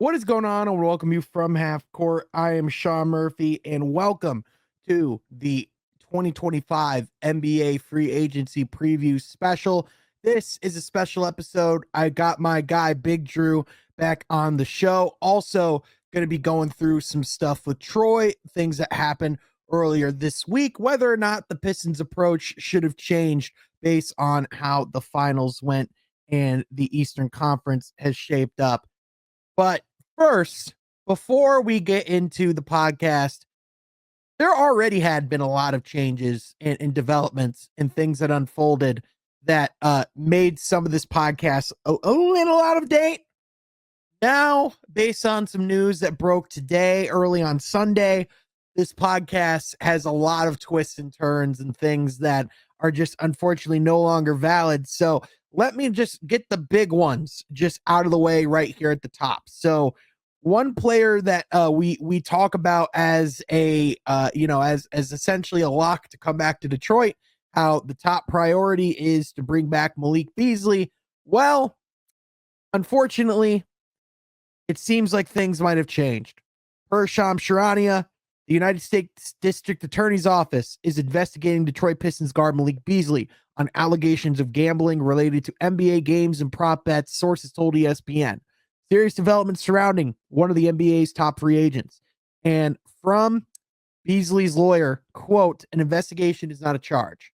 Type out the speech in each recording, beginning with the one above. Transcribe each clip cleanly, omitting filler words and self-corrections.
What is going on? I want to welcome you from Half Court. I am Sean Murphy, and welcome to the 2025 NBA Free Agency Preview Special. This is a special episode. I got my guy Big Drew back on the show. Also, going to be going through some stuff with Troy, things that happened earlier this week, whether or not the Pistons' approach should have changed based on how the finals went and the Eastern Conference has shaped up. But first, before we get into the podcast, there already had been a lot of changes and developments and things that unfolded that made some of this podcast a little out of date. Now, based on some news that broke today, early on Sunday, this podcast has a lot of twists and turns and things that are just unfortunately no longer valid. So let me just get the big ones just out of the way right here at the top. So one player that we talk about as a as essentially a lock to come back to Detroit, how the top priority is to bring back Malik Beasley. Well, unfortunately, it seems like things might have changed. Per Shams Charania, the United States District Attorney's Office is investigating Detroit Pistons guard Malik Beasley on allegations of gambling related to NBA games and prop bets, sources told ESPN. Serious developments surrounding one of the NBA's top free agents. And from Beasley's lawyer, quote, an investigation is not a charge.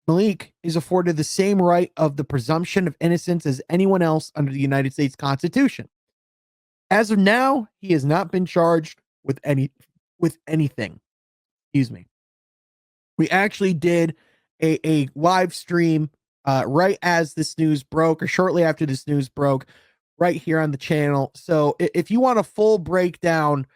Malik is afforded the same right of the presumption of innocence as anyone else under the United States Constitution. As of now, he has not been charged with anything. Excuse me. We actually did a live stream right as this news broke, or shortly after this news broke, right here on the channel. So if you want a full breakdown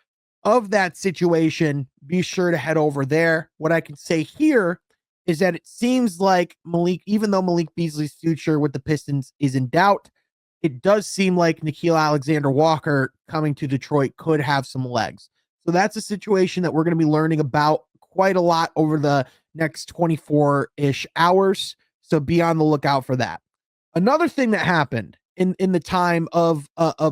of that situation, be sure to head over there. What I can say here is that it seems like Malik, even though Malik Beasley's future with the Pistons is in doubt, it does seem like Nickeil Alexander-Walker coming to Detroit could have some legs. So that's a situation that we're going to be learning about quite a lot over the next 24-ish hours. So be on the lookout for that. Another thing that happened in the time of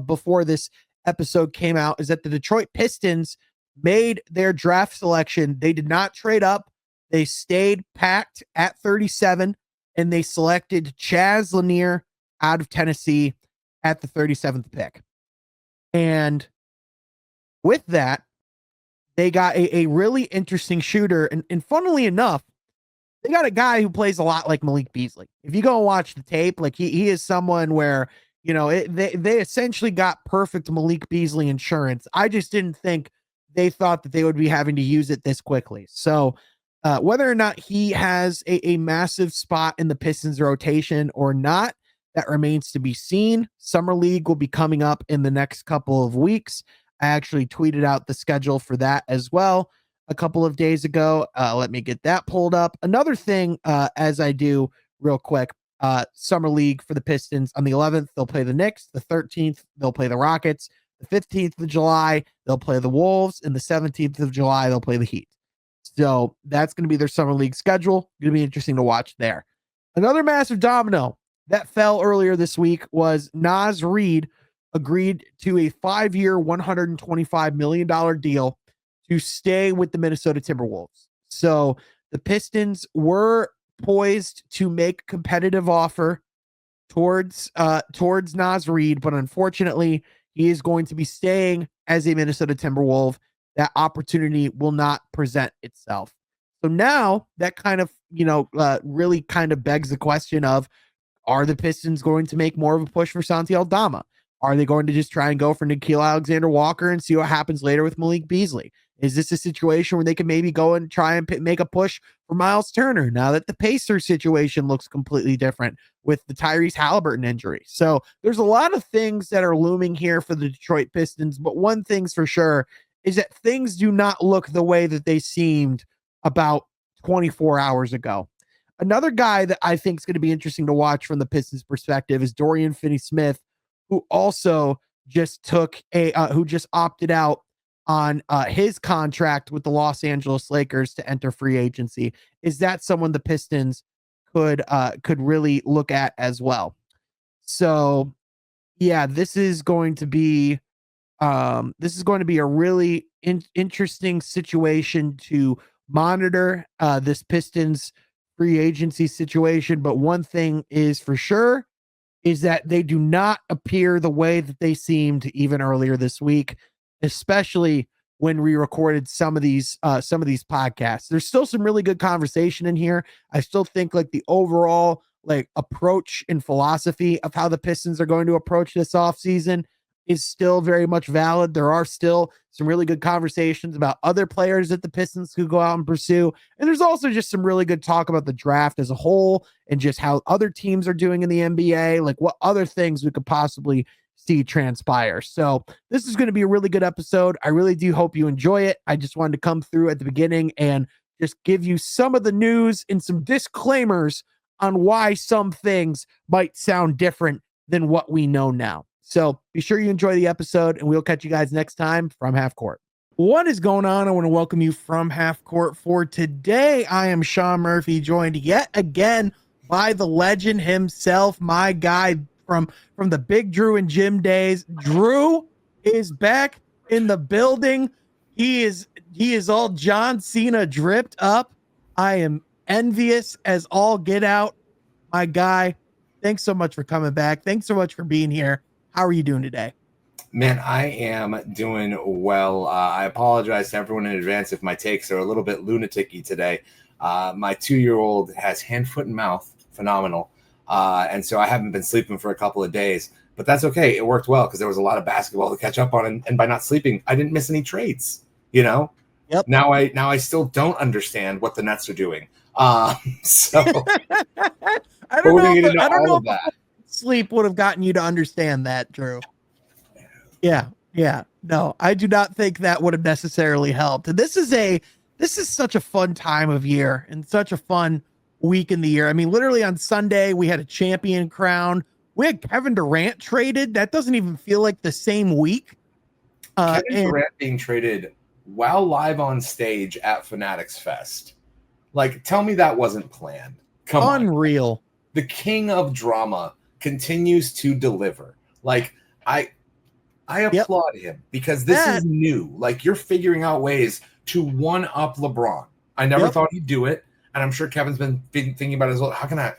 before this episode came out is that the Detroit Pistons made their draft selection. They did not trade up. They stayed packed at 37, and they selected Chaz Lanier out of Tennessee at the 37th pick. And with that, they got a really interesting shooter. And funnily enough, they got a guy who plays a lot like Malik Beasley. If you go and watch the tape, like he is someone where, they essentially got perfect Malik Beasley insurance. I just didn't think they thought that they would be having to use it this quickly. So whether or not he has a massive spot in the Pistons rotation or not, that remains to be seen. Summer League will be coming up in the next couple of weeks. I actually tweeted out the schedule for that as well a couple of days ago. Let me get that pulled up. Another thing, as I do real quick, Summer League for the Pistons on the 11th, they'll play the Knicks. The 13th, they'll play the Rockets. The 15th of July, they'll play the Wolves. And the 17th of July, they'll play the Heat. So that's going to be their Summer League schedule. Going to be interesting to watch there. Another massive domino that fell earlier this week was Naz Reid agreed to a 5-year, $125 million deal to stay with the Minnesota Timberwolves. So the Pistons were poised to make a competitive offer towards Naz Reid, but unfortunately, he is going to be staying as a Minnesota Timberwolf. That opportunity will not present itself. So now that kind of, really kind of begs the question of, are the Pistons going to make more of a push for Santi Aldama? Are they going to just try and go for Nickeil Alexander-Walker and see what happens later with Malik Beasley? Is this a situation where they can maybe go and try and make a push for Miles Turner now that the Pacers situation looks completely different with the Tyrese Halliburton injury? So there's a lot of things that are looming here for the Detroit Pistons, but one thing's for sure is that things do not look the way that they seemed about 24 hours ago. Another guy that I think is going to be interesting to watch from the Pistons perspective is Dorian Finney-Smith, who also just who just opted out on his contract with the Los Angeles Lakers to enter free agency. Is that someone the Pistons could really look at as well? So yeah, this is going to be This is going to be a really interesting situation to monitor, this Pistons free agency situation. But one thing is for sure is that they do not appear the way that they seemed even earlier this week, especially when we recorded some of these podcasts. There's still some really good conversation in here. I still think like the overall like approach and philosophy of how the Pistons are going to approach this offseason is still very much valid. There are still some really good conversations about other players that the Pistons could go out and pursue. And there's also just some really good talk about the draft as a whole and just how other teams are doing in the NBA, like what other things we could possibly see transpire. So this is going to be a really good episode. I really do hope you enjoy it. I just wanted to come through at the beginning and just give you some of the news and some disclaimers on why some things might sound different than what we know now. So be sure you enjoy the episode, and we'll catch you guys next time from Half Court. What is going on? I want to welcome you from Half Court for today. I am Sean Murphy, joined yet again by the legend himself, my guy from the Big Drew and Jim days. Drew is back in the building. He is all John Cena dripped up. I am envious as all get out. My guy, thanks so much for coming back. Thanks so much for being here. How are you doing today? Man, I am doing well. I apologize to everyone in advance if my takes are a little bit lunatic-y today. My 2-year-old has hand, foot, and mouth. Phenomenal. And so I haven't been sleeping for a couple of days. But that's okay. It worked well because there was a lot of basketball to catch up on. And by not sleeping, I didn't miss any trades. You know? Yep. Now I still don't understand what the Nets are doing. So I don't know if that sleep would have gotten you to understand that, Drew. Yeah. No, I do not think that would have necessarily helped. And this is such a fun time of year and such a fun week in the year. I mean, literally on Sunday, we had a champion crown. We had Kevin Durant traded. That doesn't even feel like the same week. Kevin Durant being traded while live on stage at Fanatics Fest. Like, tell me that wasn't planned. Come on. Unreal. The king of drama continues to deliver. Like, I applaud him because this is new. Like, you're figuring out ways to one-up LeBron. I never thought he'd do it, and I'm sure Kevin's been thinking about it as well. How can I?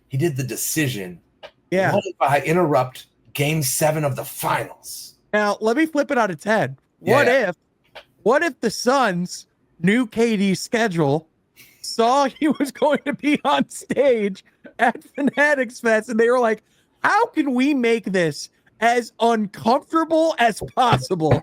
He did the decision. Yeah. What if I interrupt Game 7 of the finals? Now, let me flip it on its head. What if the Suns knew KD's schedule, saw he was going to be on stage at Fanatics Fest, and they were like, how can we make this as uncomfortable as possible?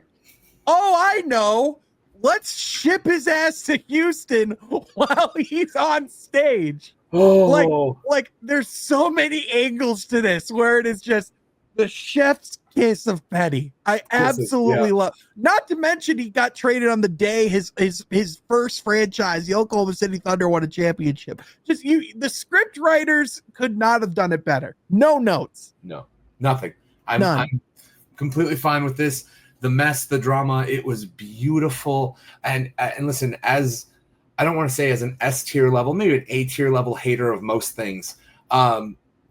Oh, I know. Let's ship his ass to Houston while he's on stage. Oh. Like there's so many angles to this where it is just the chef's kiss of petty. I absolutely love. Not to mention he got traded on the day his first franchise, the Oklahoma City Thunder, won a championship. The script writers could not have done it better. No notes. No, nothing. I'm completely fine with this. The mess, the drama, it was beautiful. And listen, as I don't want to say as an S tier level, maybe an A tier level hater of most things.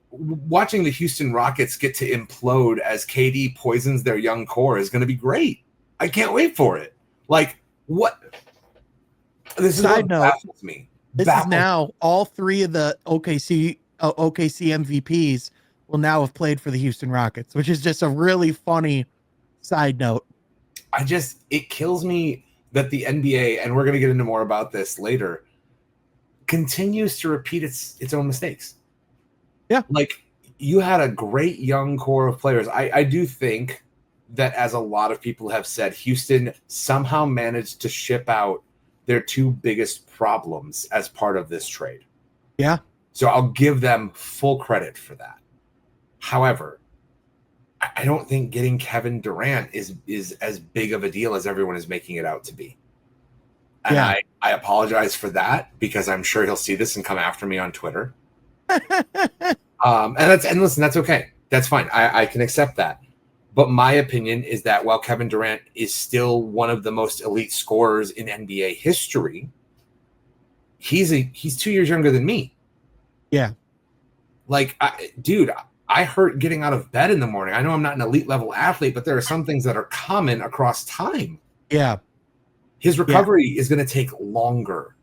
Watching the Houston Rockets get to implode as KD poisons their young core is going to be great. I can't wait for it. Like, what? This is what baffles me. This is now all three of the OKC MVPs will now have played for the Houston Rockets, which is just a really funny side note. It kills me that the NBA, and we're going to get into more about this later, continues to repeat its own mistakes. Yeah. Like, you had a great young core of players. I do think that, as a lot of people have said, Houston somehow managed to ship out their two biggest problems as part of this trade. Yeah. So I'll give them full credit for that. However, I don't think getting Kevin Durant is as big of a deal as everyone is making it out to be. And I apologize for that because I'm sure he'll see this and come after me on Twitter. And listen, that's okay. That's fine. I can accept that. But my opinion is that while Kevin Durant is still one of the most elite scorers in NBA history, he's 2 years younger than me. Yeah. Like, dude, I hurt getting out of bed in the morning. I know I'm not an elite level athlete, but there are some things that are common across time. Yeah. His recovery is going to take longer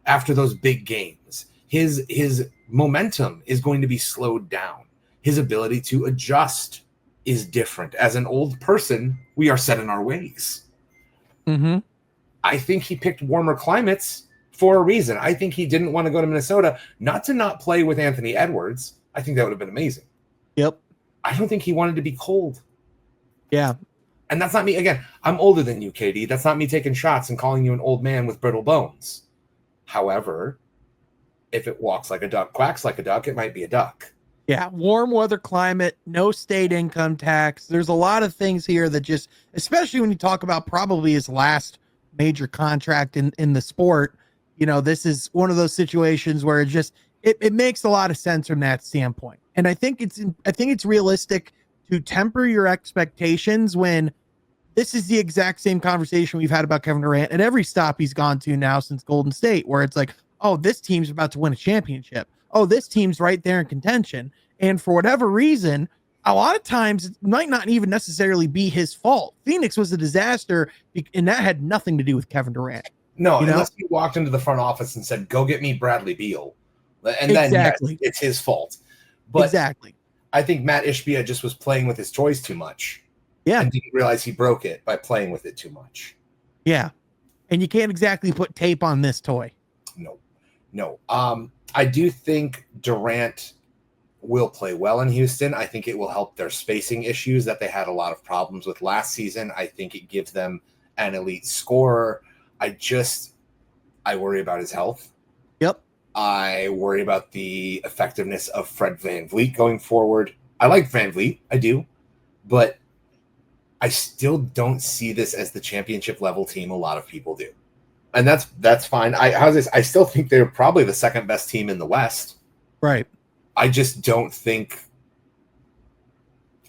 after those big games. His momentum is going to be slowed down. His ability to adjust is different. As an old person, we are set in our ways. Mm-hmm. I think he picked warmer climates for a reason. I think he didn't want to go to Minnesota, not to not play with Anthony Edwards. I think that would have been amazing. Yep. I don't think he wanted to be cold. Yeah. And that's not me. Again, I'm older than you, KD. That's not me taking shots and calling you an old man with brittle bones. However, if it walks like a duck, quacks like a duck, it might be a duck. Yeah. Warm weather climate, no state income tax. There's a lot of things here that just, especially when you talk about probably his last major contract in the sport, you know, this is one of those situations where it makes a lot of sense from that standpoint. And I think it's realistic to temper your expectations when this is the exact same conversation we've had about Kevin Durant at every stop he's gone to now since Golden State, where it's like, oh, this team's about to win a championship. Oh, this team's right there in contention. And for whatever reason, a lot of times it might not even necessarily be his fault. Phoenix was a disaster, and that had nothing to do with Kevin Durant. No, unless he walked into the front office and said, go get me Bradley Beal. And then yes, it's his fault. But exactly. I think Matt Ishbia just was playing with his toys too much. Yeah. And didn't realize he broke it by playing with it too much. Yeah. And you can't exactly put tape on this toy. No. I do think Durant will play well in Houston. I think it will help their spacing issues that they had a lot of problems with last season. I think it gives them an elite scorer. I worry about his health. Yep. I worry about the effectiveness of Fred VanVleet going forward. I like VanVleet, I do, but I still don't see this as the championship level team a lot of people do. And that's fine. I still think they're probably the second best team in the West. Right. I just don't think,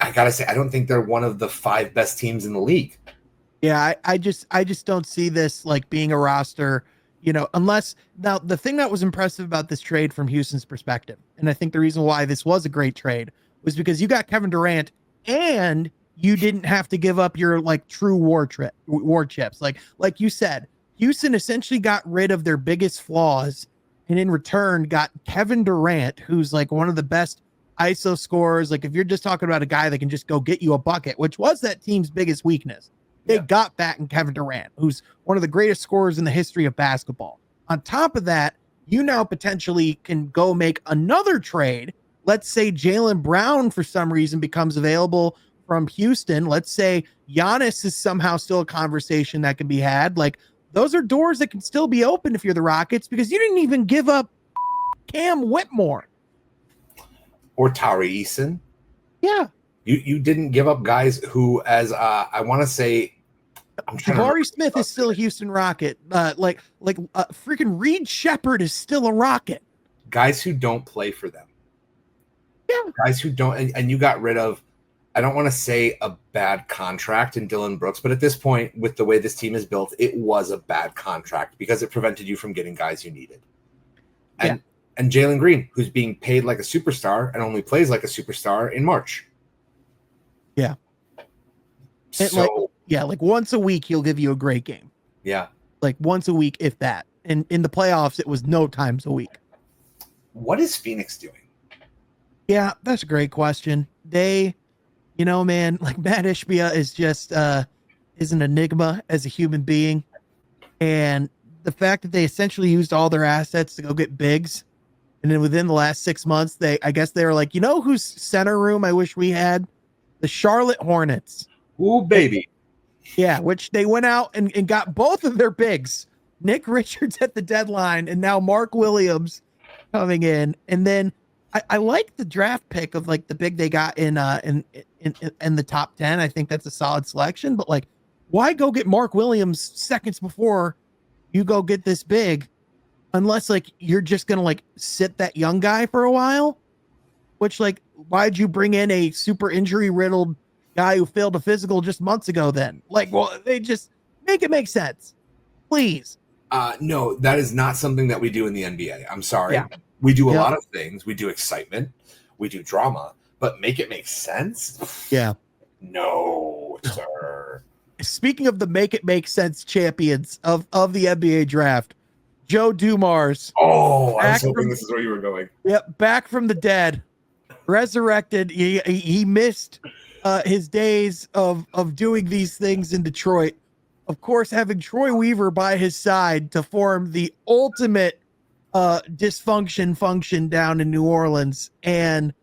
I gotta say, I don't think they're one of the 5 best teams in the league. Yeah, I just don't see this like being a roster, you know, unless now the thing that was impressive about this trade from Houston's perspective, and I think the reason why this was a great trade was because you got Kevin Durant and you didn't have to give up your like true war chips. Like you said, Houston essentially got rid of their biggest flaws and in return got Kevin Durant, who's like one of the best ISO scorers. Like if you're just talking about a guy that can just go get you a bucket, which was that team's biggest weakness. They got that in Kevin Durant, who's one of the greatest scorers in the history of basketball. On top of that, you now potentially can go make another trade. Let's say Jaylen Brown, for some reason, becomes available from Houston. Let's say Giannis is somehow still a conversation that can be had. Like, those are doors that can still be open if you're the Rockets, because you didn't even give up Cam Whitmore. Or Tari Eason. Yeah. You didn't give up guys who, as I want to say, Jabari Smith is still a Houston Rocket. Freaking Reed Shepherd is still a Rocket. Guys who don't play for them. Yeah. Guys who don't, and you got rid of, I don't want to say a bad contract in Dylan Brooks, but at this point, with the way this team is built, it was a bad contract because it prevented you from getting guys you needed. And Jalen Green, who's being paid like a superstar and only plays like a superstar in March. Yeah. So, like once a week, he'll give you a great game. Yeah. Like once a week, if that. And in the playoffs, it was no times a week. What is Phoenix doing? Yeah, that's a great question. They, man, like Matt Ishbia is just is an enigma as a human being. And the fact that they essentially used all their assets to go get bigs. And then within the last 6 months, I guess they were like, whose center room I wish we had? The Charlotte Hornets. Ooh, baby. Yeah, which they went out and got both of their bigs. Nick Richards at the deadline, and now Mark Williams coming in. And then I like the draft pick of like the big they got in the top 10. I think that's a solid selection. But like, why go get Mark Williams seconds before you go get this big? Unless like you're just gonna like sit that young guy for a while. Which like, why'd you bring in a super injury riddled guy who failed a physical just months ago then? Like, well, they just make it make sense. Please. No, that is not something that we do in the NBA. I'm sorry. Yeah. We do a lot of things. We do excitement. We do drama. but make it make sense? Yeah. No, sir. Speaking of the make it make sense champions of the NBA draft, Joe Dumars. Oh, I was hoping this is where you were going. Yep, back from the dead, resurrected. He missed his days of doing these things in Detroit. Of course, having Troy Weaver by his side to form the ultimate dysfunction function down in New Orleans. And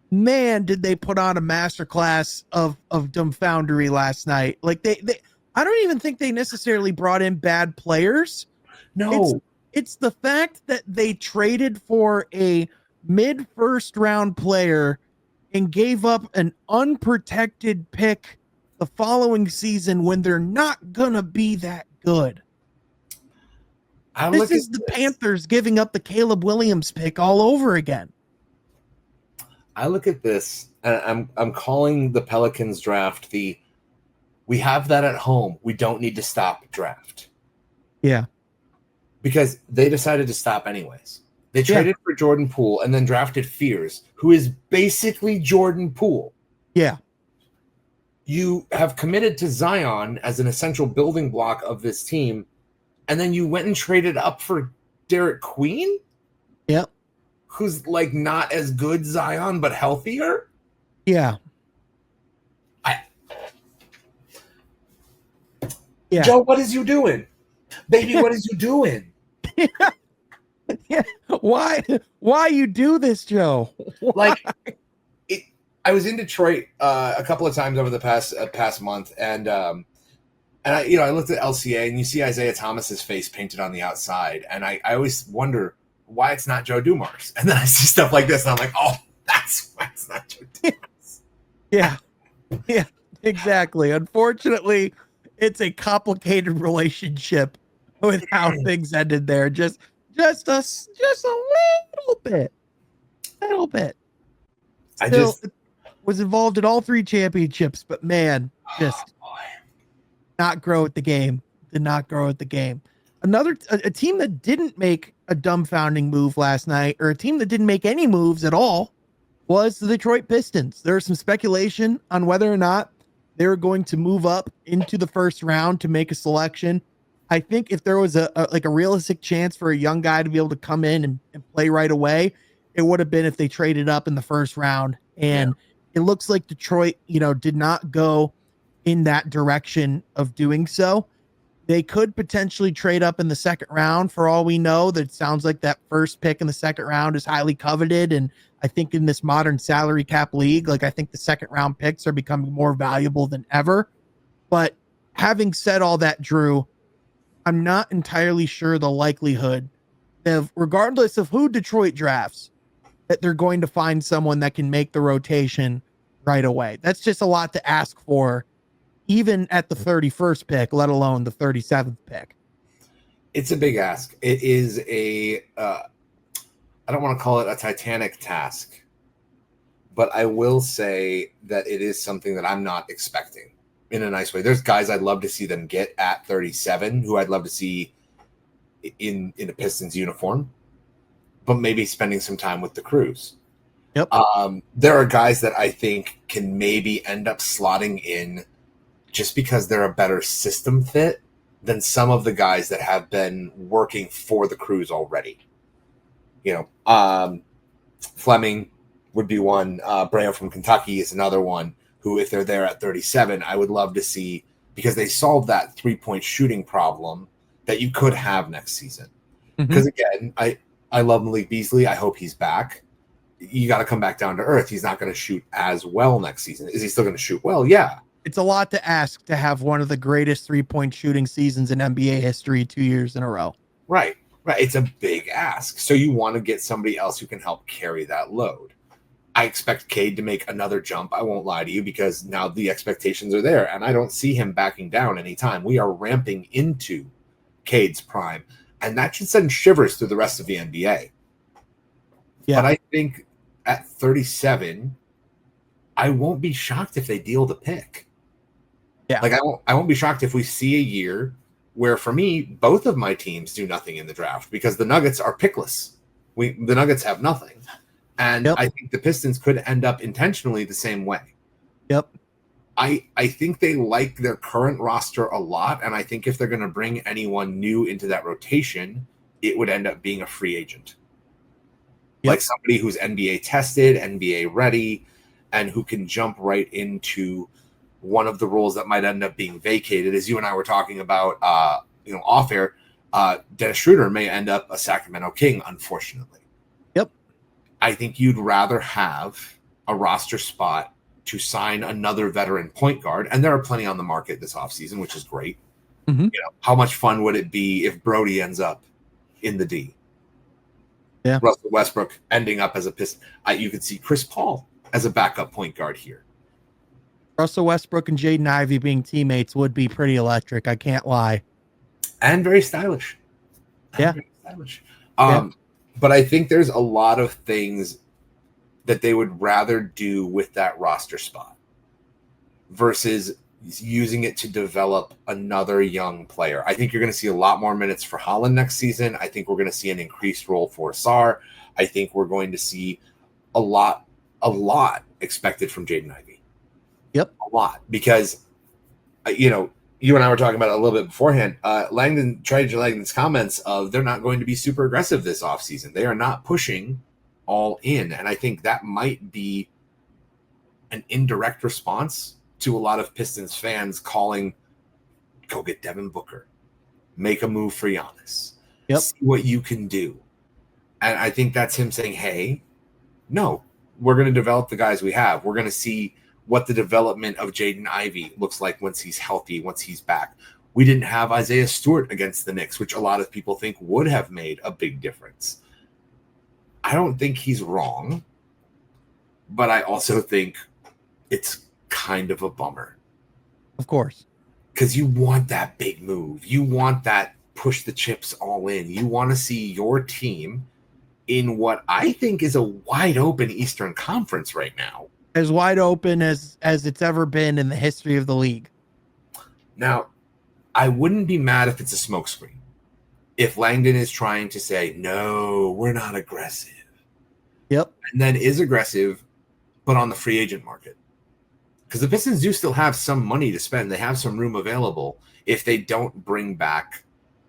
man, did they put on a masterclass of dumbfoundery last night. Like they I don't even think they necessarily brought in bad players. No. It's the fact that they traded for a mid first round player and gave up an unprotected pick the following season when they're not gonna be that good. This is the Panthers giving up the Caleb Williams pick all over again. I look at this and I'm calling the Pelicans draft we have that at home. We don't need to stop draft. Yeah. Because they decided to stop anyways. They traded for Jordan Poole and then drafted Fears, who is basically Jordan Poole. Yeah. You have committed to Zion as an essential building block of this team, and then you went and traded up for Derek Queen? Yep. Who's like not as good Zion, but healthier? Yeah. Joe, what is you doing? Baby, what is you doing? Yeah. Why you do this, Joe? Why? Like I was in Detroit a couple of times over the past month, and I looked at LCA, and you see Isaiah Thomas's face painted on the outside, and I always wonder why it's not Joe Dumars, and then I see stuff like this, and I'm like, oh, that's why it's not Joe Dumars. Yeah, exactly. Unfortunately, it's a complicated relationship with how things ended there. Just a little bit. Still, was involved in all three championships, but man, just not grow at the game. Did not grow at the game. A team that didn't make a dumbfounding move last night, or a team that didn't make any moves at all, was the Detroit Pistons. There was some speculation on whether or not they were going to move up into the first round to make a selection. I think if there was a realistic chance for a young guy to be able to come in and play right away, it would have been if they traded up in the first round. And it looks like Detroit, did not go in that direction of doing so. They could potentially trade up in the second round. For all we know, that sounds like that first pick in the second round is highly coveted. And I think in this modern salary cap league, I think the second round picks are becoming more valuable than ever. But having said all that, Drew, I'm not entirely sure the likelihood of, regardless of who Detroit drafts, that they're going to find someone that can make the rotation right away. That's just a lot to ask for, even at the 31st pick, let alone the 37th pick. It's a big ask. It is I don't want to call it a titanic task, but I will say that it is something that I'm not expecting in a nice way. There's guys I'd love to see them get at 37 who I'd love to see in a Pistons uniform, but maybe spending some time with the Crews. Yep. There are guys that I think can maybe end up slotting in just because they're a better system fit than some of the guys that have been working for the Crews already. Fleming would be one. Brea from Kentucky is another one who, if they're there at 37, I would love to see, because they solved that 3-point shooting problem that you could have next season. Because again, I love Malik Beasley. I hope he's back. You got to come back down to earth. He's not going to shoot as well next season. Is he still going to shoot well? Yeah. It's a lot to ask to have one of the greatest 3-point shooting seasons in NBA history 2 years in a row. Right. It's a big ask. So you want to get somebody else who can help carry that load. I expect Cade to make another jump. I won't lie to you, because now the expectations are there, and I don't see him backing down anytime. We are ramping into Cade's prime, and that should send shivers through the rest of the NBA. Yeah. But I think at 37, I won't be shocked if they deal the pick. Yeah. I won't be shocked if we see a year where, for me, both of my teams do nothing in the draft, because the Nuggets are pickless. The Nuggets have nothing. And I think the Pistons could end up intentionally the same way. Yep. I think they like their current roster a lot, and I think if they're going to bring anyone new into that rotation, it would end up being a free agent. Like somebody who's NBA tested, NBA ready, and who can jump right into one of the roles that might end up being vacated. As you and I were talking about, off air, Dennis Schroeder may end up a Sacramento King, unfortunately. Yep. I think you'd rather have a roster spot to sign another veteran point guard, and there are plenty on the market this offseason, which is great. Mm-hmm. How much fun would it be if Brody ends up in the D? Yeah. Russell Westbrook ending up as a Piston. You could see Chris Paul as a backup point guard here. Russell Westbrook and Jaden Ivey being teammates would be pretty electric. I can't lie. And very stylish. Very stylish. But I think there's a lot of things that they would rather do with that roster spot versus using it to develop another young player. I think you're going to see a lot more minutes for Holland next season. I think we're going to see an increased role for Sarr. I think we're going to see a lot expected from Jaden Ivey. Yep. A lot. Because, you and I were talking about it a little bit beforehand. Trajan Langdon's comments of they're not going to be super aggressive this offseason. They are not pushing all in. And I think that might be an indirect response to a lot of Pistons fans calling, go get Devin Booker, make a move for Giannis, see what you can do. And I think that's him saying, hey, no, we're going to develop the guys we have. We're going to see what the development of Jaden Ivey looks like once he's healthy, once he's back. We didn't have Isaiah Stewart against the Knicks, which a lot of people think would have made a big difference. I don't think he's wrong, but I also think it's kind of a bummer. Of course. Because you want that big move. You want that push the chips all in. You want to see your team in what I think is a wide open Eastern Conference right now. As wide open as it's ever been in the history of the league. Now, I wouldn't be mad if it's a smokescreen. If Langdon is trying to say, no, we're not aggressive. Yep. And then is aggressive, but on the free agent market. Because the Pistons do still have some money to spend. They have some room available if they don't bring back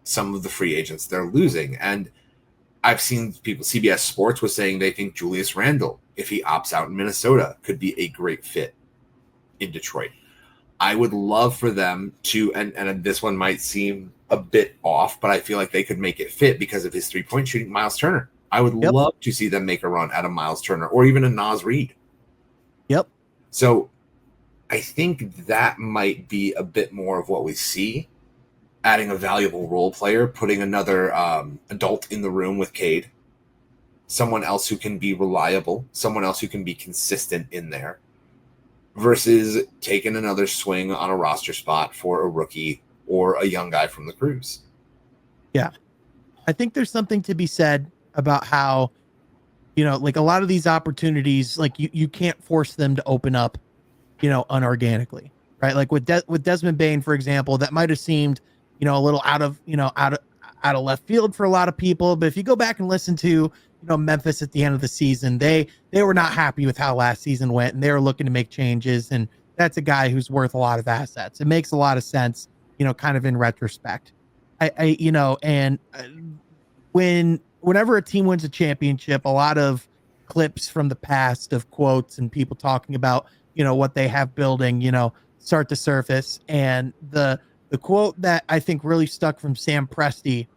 some of the free agents they're losing. And I've seen people, CBS Sports was saying they think Julius Randle, if he opts out in Minnesota, could be a great fit in Detroit. I would love for them to, and this one might seem a bit off, but I feel like they could make it fit because of his three-point shooting, Miles Turner. I would love to see them make a run at a Miles Turner or even a Naz Reid. Yep. So I think that might be a bit more of what we see. Adding a valuable role player, putting another adult in the room with Cade, someone else who can be reliable, someone else who can be consistent in there, versus taking another swing on a roster spot for a rookie or a young guy from the Cruise. Yeah. I think there's something to be said about how, like a lot of these opportunities, like you can't force them to open up, unorganically, right? Like with Desmond Bane, for example, that might have seemed, a little out of left field for a lot of people. But if you go back and listen to, Memphis at the end of the season, they were not happy with how last season went, and they were looking to make changes. And that's a guy who's worth a lot of assets. It makes a lot of sense, kind of in retrospect. Whenever a team wins a championship, a lot of clips from the past of quotes and people talking about, what they have building, start to surface. And the quote that I think really stuck from Sam Presti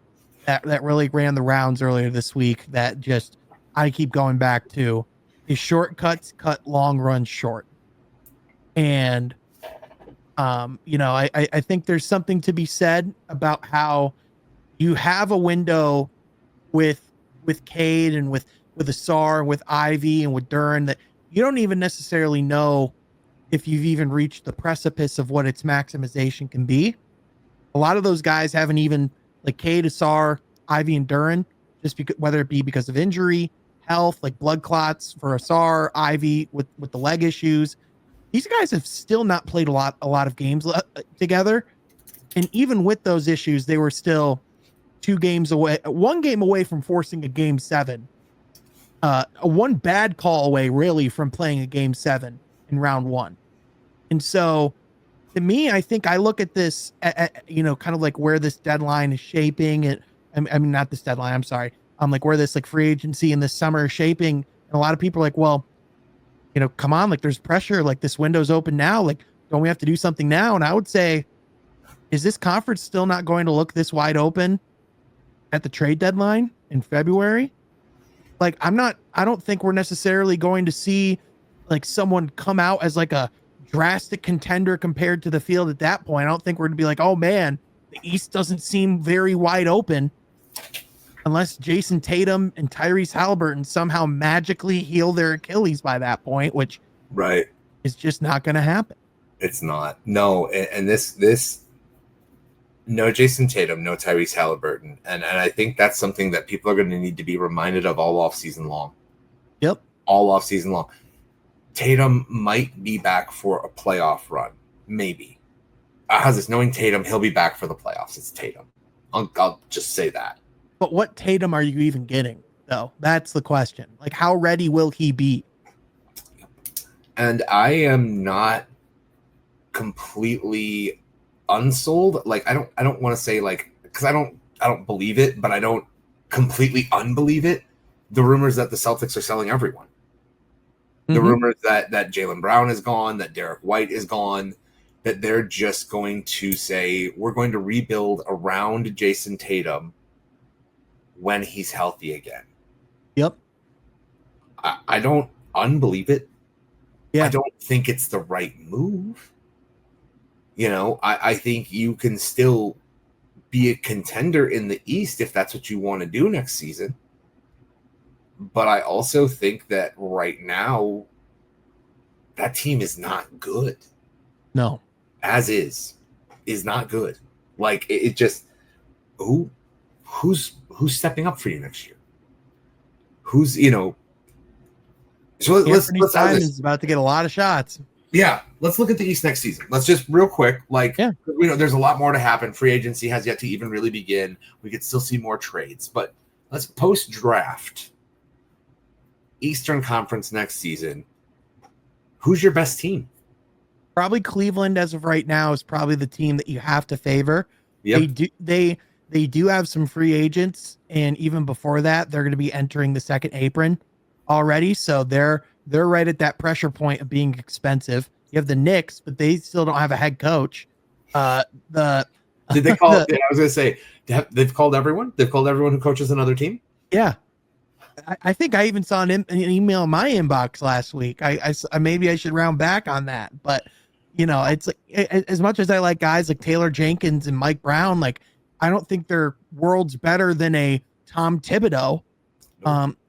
that really ran the rounds earlier this week that just I keep going back to is shortcuts cut long runs short. And, I think there's something to be said about how you have a window with Cade and with Asar and with Ivy and with Durant that you don't even necessarily know if you've even reached the precipice of what its maximization can be. A lot of those guys haven't even, like Cade, Asar, Ivy, and Durant, just because, whether it be because of injury, health, like blood clots for Asar, Ivy with the leg issues. These guys have still not played a lot of games together. And even with those issues, they were still 1 game away from forcing a game 7 one bad call away really from playing a game 7 in round 1. And so to me, I think I look at this, kind of like where this deadline is shaping it. I mean, not this deadline. I'm sorry. Like where this like free agency in this summer is shaping. And a lot of people are like, well, come on, like there's pressure, like this window's open now. Like, don't we have to do something now? And I would say, is this conference still not going to look this wide open at the trade deadline in February? Like, I don't think we're necessarily going to see like someone come out as like a drastic contender compared to the field at that point. I don't think we're going to be like, oh man, the East doesn't seem very wide open unless Jason Tatum and Tyrese Halliburton somehow magically heal their Achilles by that point, which right is just not going to happen. It's not. No. And this, no Jason Tatum, no Tyrese Halliburton. And I think that's something that people are going to need to be reminded of all off season long. Yep. All off season long. Tatum might be back for a playoff run. Maybe. How's this? Knowing Tatum, he'll be back for the playoffs. It's Tatum. I'll just say that. But what Tatum are you even getting, though? That's the question. Like, how ready will he be? And I am not completely unsold. Like, I don't want to say like, because I don't believe it, but I don't completely unbelieve it. The rumors that the Celtics are selling everyone. The rumors that Jaylen Brown is gone, that Derek White is gone, that they're just going to say, we're going to rebuild around Jason Tatum when he's healthy again. Yep. I don't unbelieve it. Yeah. I don't think it's the right move. I think you can still be a contender in the East if that's what you want to do next season. But I also think that right now, that team is not good. No. As is not good. Like, it just, who's stepping up for you next year? Who's, so let's Simon's about to get a lot of shots. Yeah, let's look at the East next season. Let's just real quick, there's a lot more to happen. Free agency has yet to even really begin. We could still see more trades, but let's post-draft Eastern Conference next season. Who's your best team? Probably Cleveland as of right now is probably the team that you have to favor. Yep. They do have some free agents, and even before that, they're going to be entering the second apron already. So they're right at that pressure point of being expensive. You have the Knicks, but they still don't have a head coach. Did they call? I was going to say they've called everyone. They've called everyone who coaches another team. Yeah, I think I even saw an email in my inbox last week. I maybe I should round back on that, but it's like, as much as I like guys like Taylor Jenkins and Mike Brown, like I don't think they're worlds better than a Tom Thibodeau.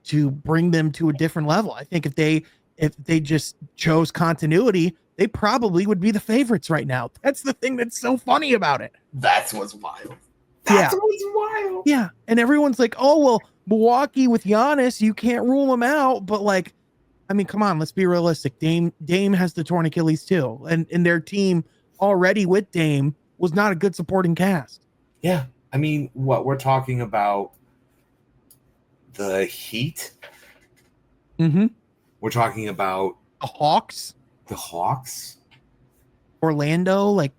To bring them to a different level. I think if they just chose continuity, they probably would be the favorites right now. That's the thing that's so funny about it. That's what's wild. That's what's wild. Yeah. And everyone's like, oh, well, Milwaukee with Giannis, you can't rule them out. But like, I mean, come on, let's be realistic. Dame has the torn Achilles too. And their team already with Dame was not a good supporting cast. Yeah. I mean, what we're talking about, the Heat. We're talking about the Hawks. Orlando, like.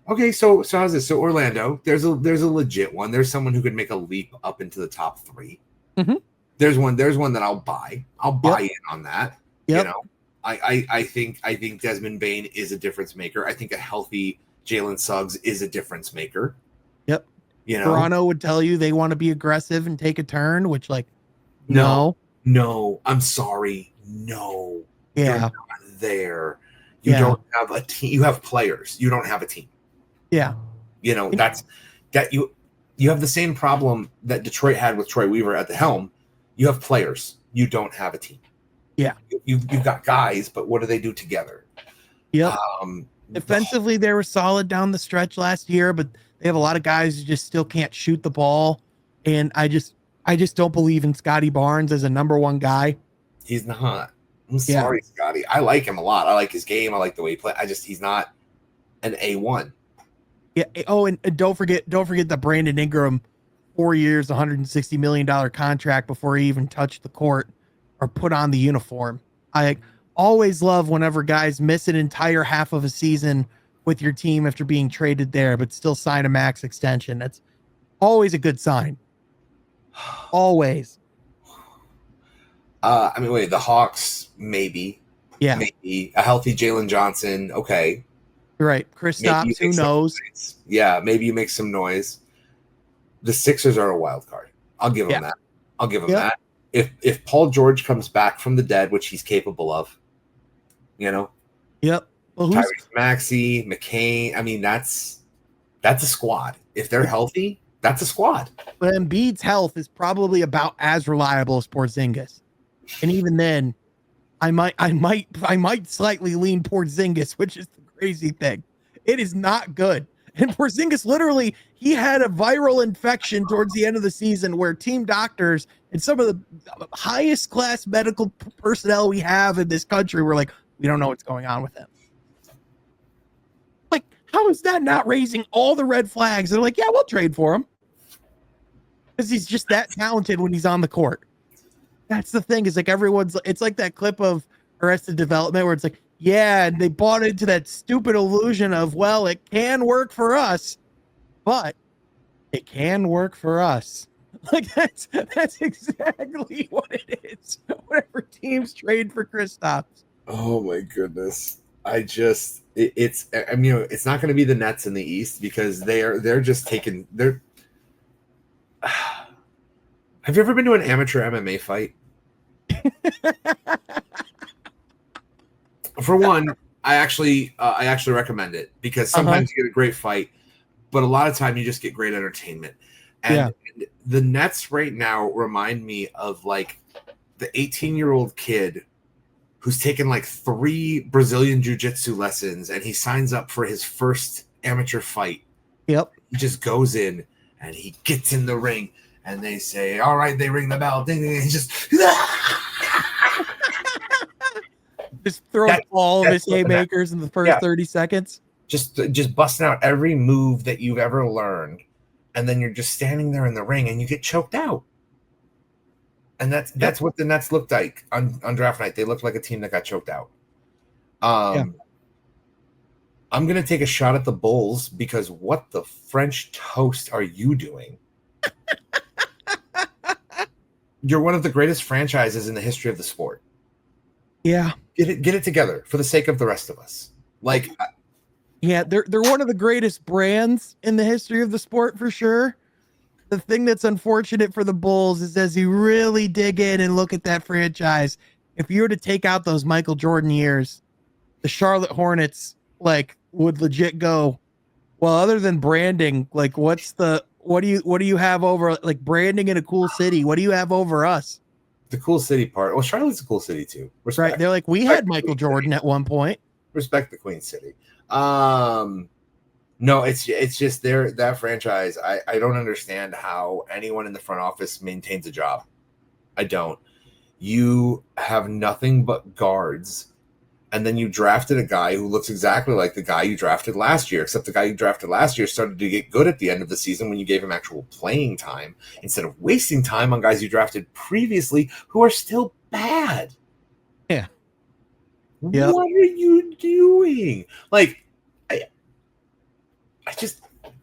Okay, so how's this? So Orlando, there's a legit one. There's someone who could make a leap up into the top 3. There's one that I'll buy. I'll buy in on that. Yep. I think Desmond Bane is a difference maker. I think a healthy Jalen Suggs is a difference maker. Yep. Toronto would tell you they want to be aggressive and take a turn, which like. No, I'm sorry. No. Yeah. You're not there. You don't have a team. You have players. You don't have a team. Yeah. That's that you have the same problem that Detroit had with Troy Weaver at the helm. You have players. You don't have a team. Yeah. You've got guys, but what do they do together? Yep. Defensively, they were solid down the stretch last year, but they have a lot of guys who just still can't shoot the ball. And I just don't believe in Scotty Barnes as a number 1 guy. He's not. I'm sorry, Scotty. I like him a lot. I like his game. I like the way he plays. He's not an A1. Yeah. Oh, and don't forget the Brandon Ingram 4 years, $160 million contract before he even touched the court or put on the uniform. I always love whenever guys miss an entire half of a season with your team after being traded there, but still sign a max extension. That's always a good sign. Always. I mean, wait, the Hawks, maybe. Yeah. Maybe. A healthy Jalen Johnson, okay. Right. Kristaps, who knows? Yeah, maybe you make some noise. The Sixers are a wild card. I'll give them that. I'll give them that. If Paul George comes back from the dead, which he's capable of, you know. Yep. Well, Tyrese Maxey, McCain. I mean, that's a squad. If they're healthy, that's a squad. But Embiid's health is probably about as reliable as Porzingis. And even then, I might slightly lean Porzingis, which is the crazy thing. It is not good. And Porzingis literally, he had a viral infection towards the end of the season where team doctors and some of the highest class medical personnel we have in this country were like, we don't know what's going on with him. Like, how is that not raising all the red flags? They're like, yeah, we'll trade for him. Because he's just that talented when he's on the court. That's the thing, is like it's like that clip of Arrested Development where it's like, yeah, and they bought into that stupid illusion of, well, it can work for us, but it can work for us. Like that's exactly what it is. Whenever teams trade for Kristaps. Oh my goodness. It's not going to be the Nets in the East because they're just taking they're Have you ever been to an amateur MMA fight? For one, I actually recommend it because sometimes you get a great fight, but a lot of time you just get great entertainment. And the Nets right now remind me of like the 18-year-old kid who's taken like 3 Brazilian jiu-jitsu lessons and he signs up for his first amateur fight. Yep. He just goes in and he gets in the ring and they say, all right, they ring the bell. Ding, ding, he just throws all of his haymakers in the first 30 seconds. Just busting out every move that you've ever learned. And then you're just standing there in the ring and you get choked out. And that's what the Nets looked like on draft night. They looked like a team that got choked out. I'm going to take a shot at the Bulls because what the French toast are you doing? You're one of the greatest franchises in the history of the sport. Yeah. Get it together for the sake of the rest of us. Like, yeah, they're one of the greatest brands in the history of the sport for sure. The thing that's unfortunate for the Bulls is as you really dig in and look at that franchise, if you were to take out those Michael Jordan years, the Charlotte Hornets like would legit go, well, other than branding, like what do you have over like branding in a cool city? What do you have over us? The cool city part. Well, Charlotte's a cool city too. Right. They're like, we had Michael Jordan at one point. Respect the Queen City. No, it's just that franchise. I don't understand how anyone in the front office maintains a job. I don't. You have nothing but guards, and then you drafted a guy who looks exactly like the guy you drafted last year, except the guy you drafted last year started to get good at the end of the season when you gave him actual playing time instead of wasting time on guys you drafted previously who are still bad. Yeah. Yep. What are you doing? Like,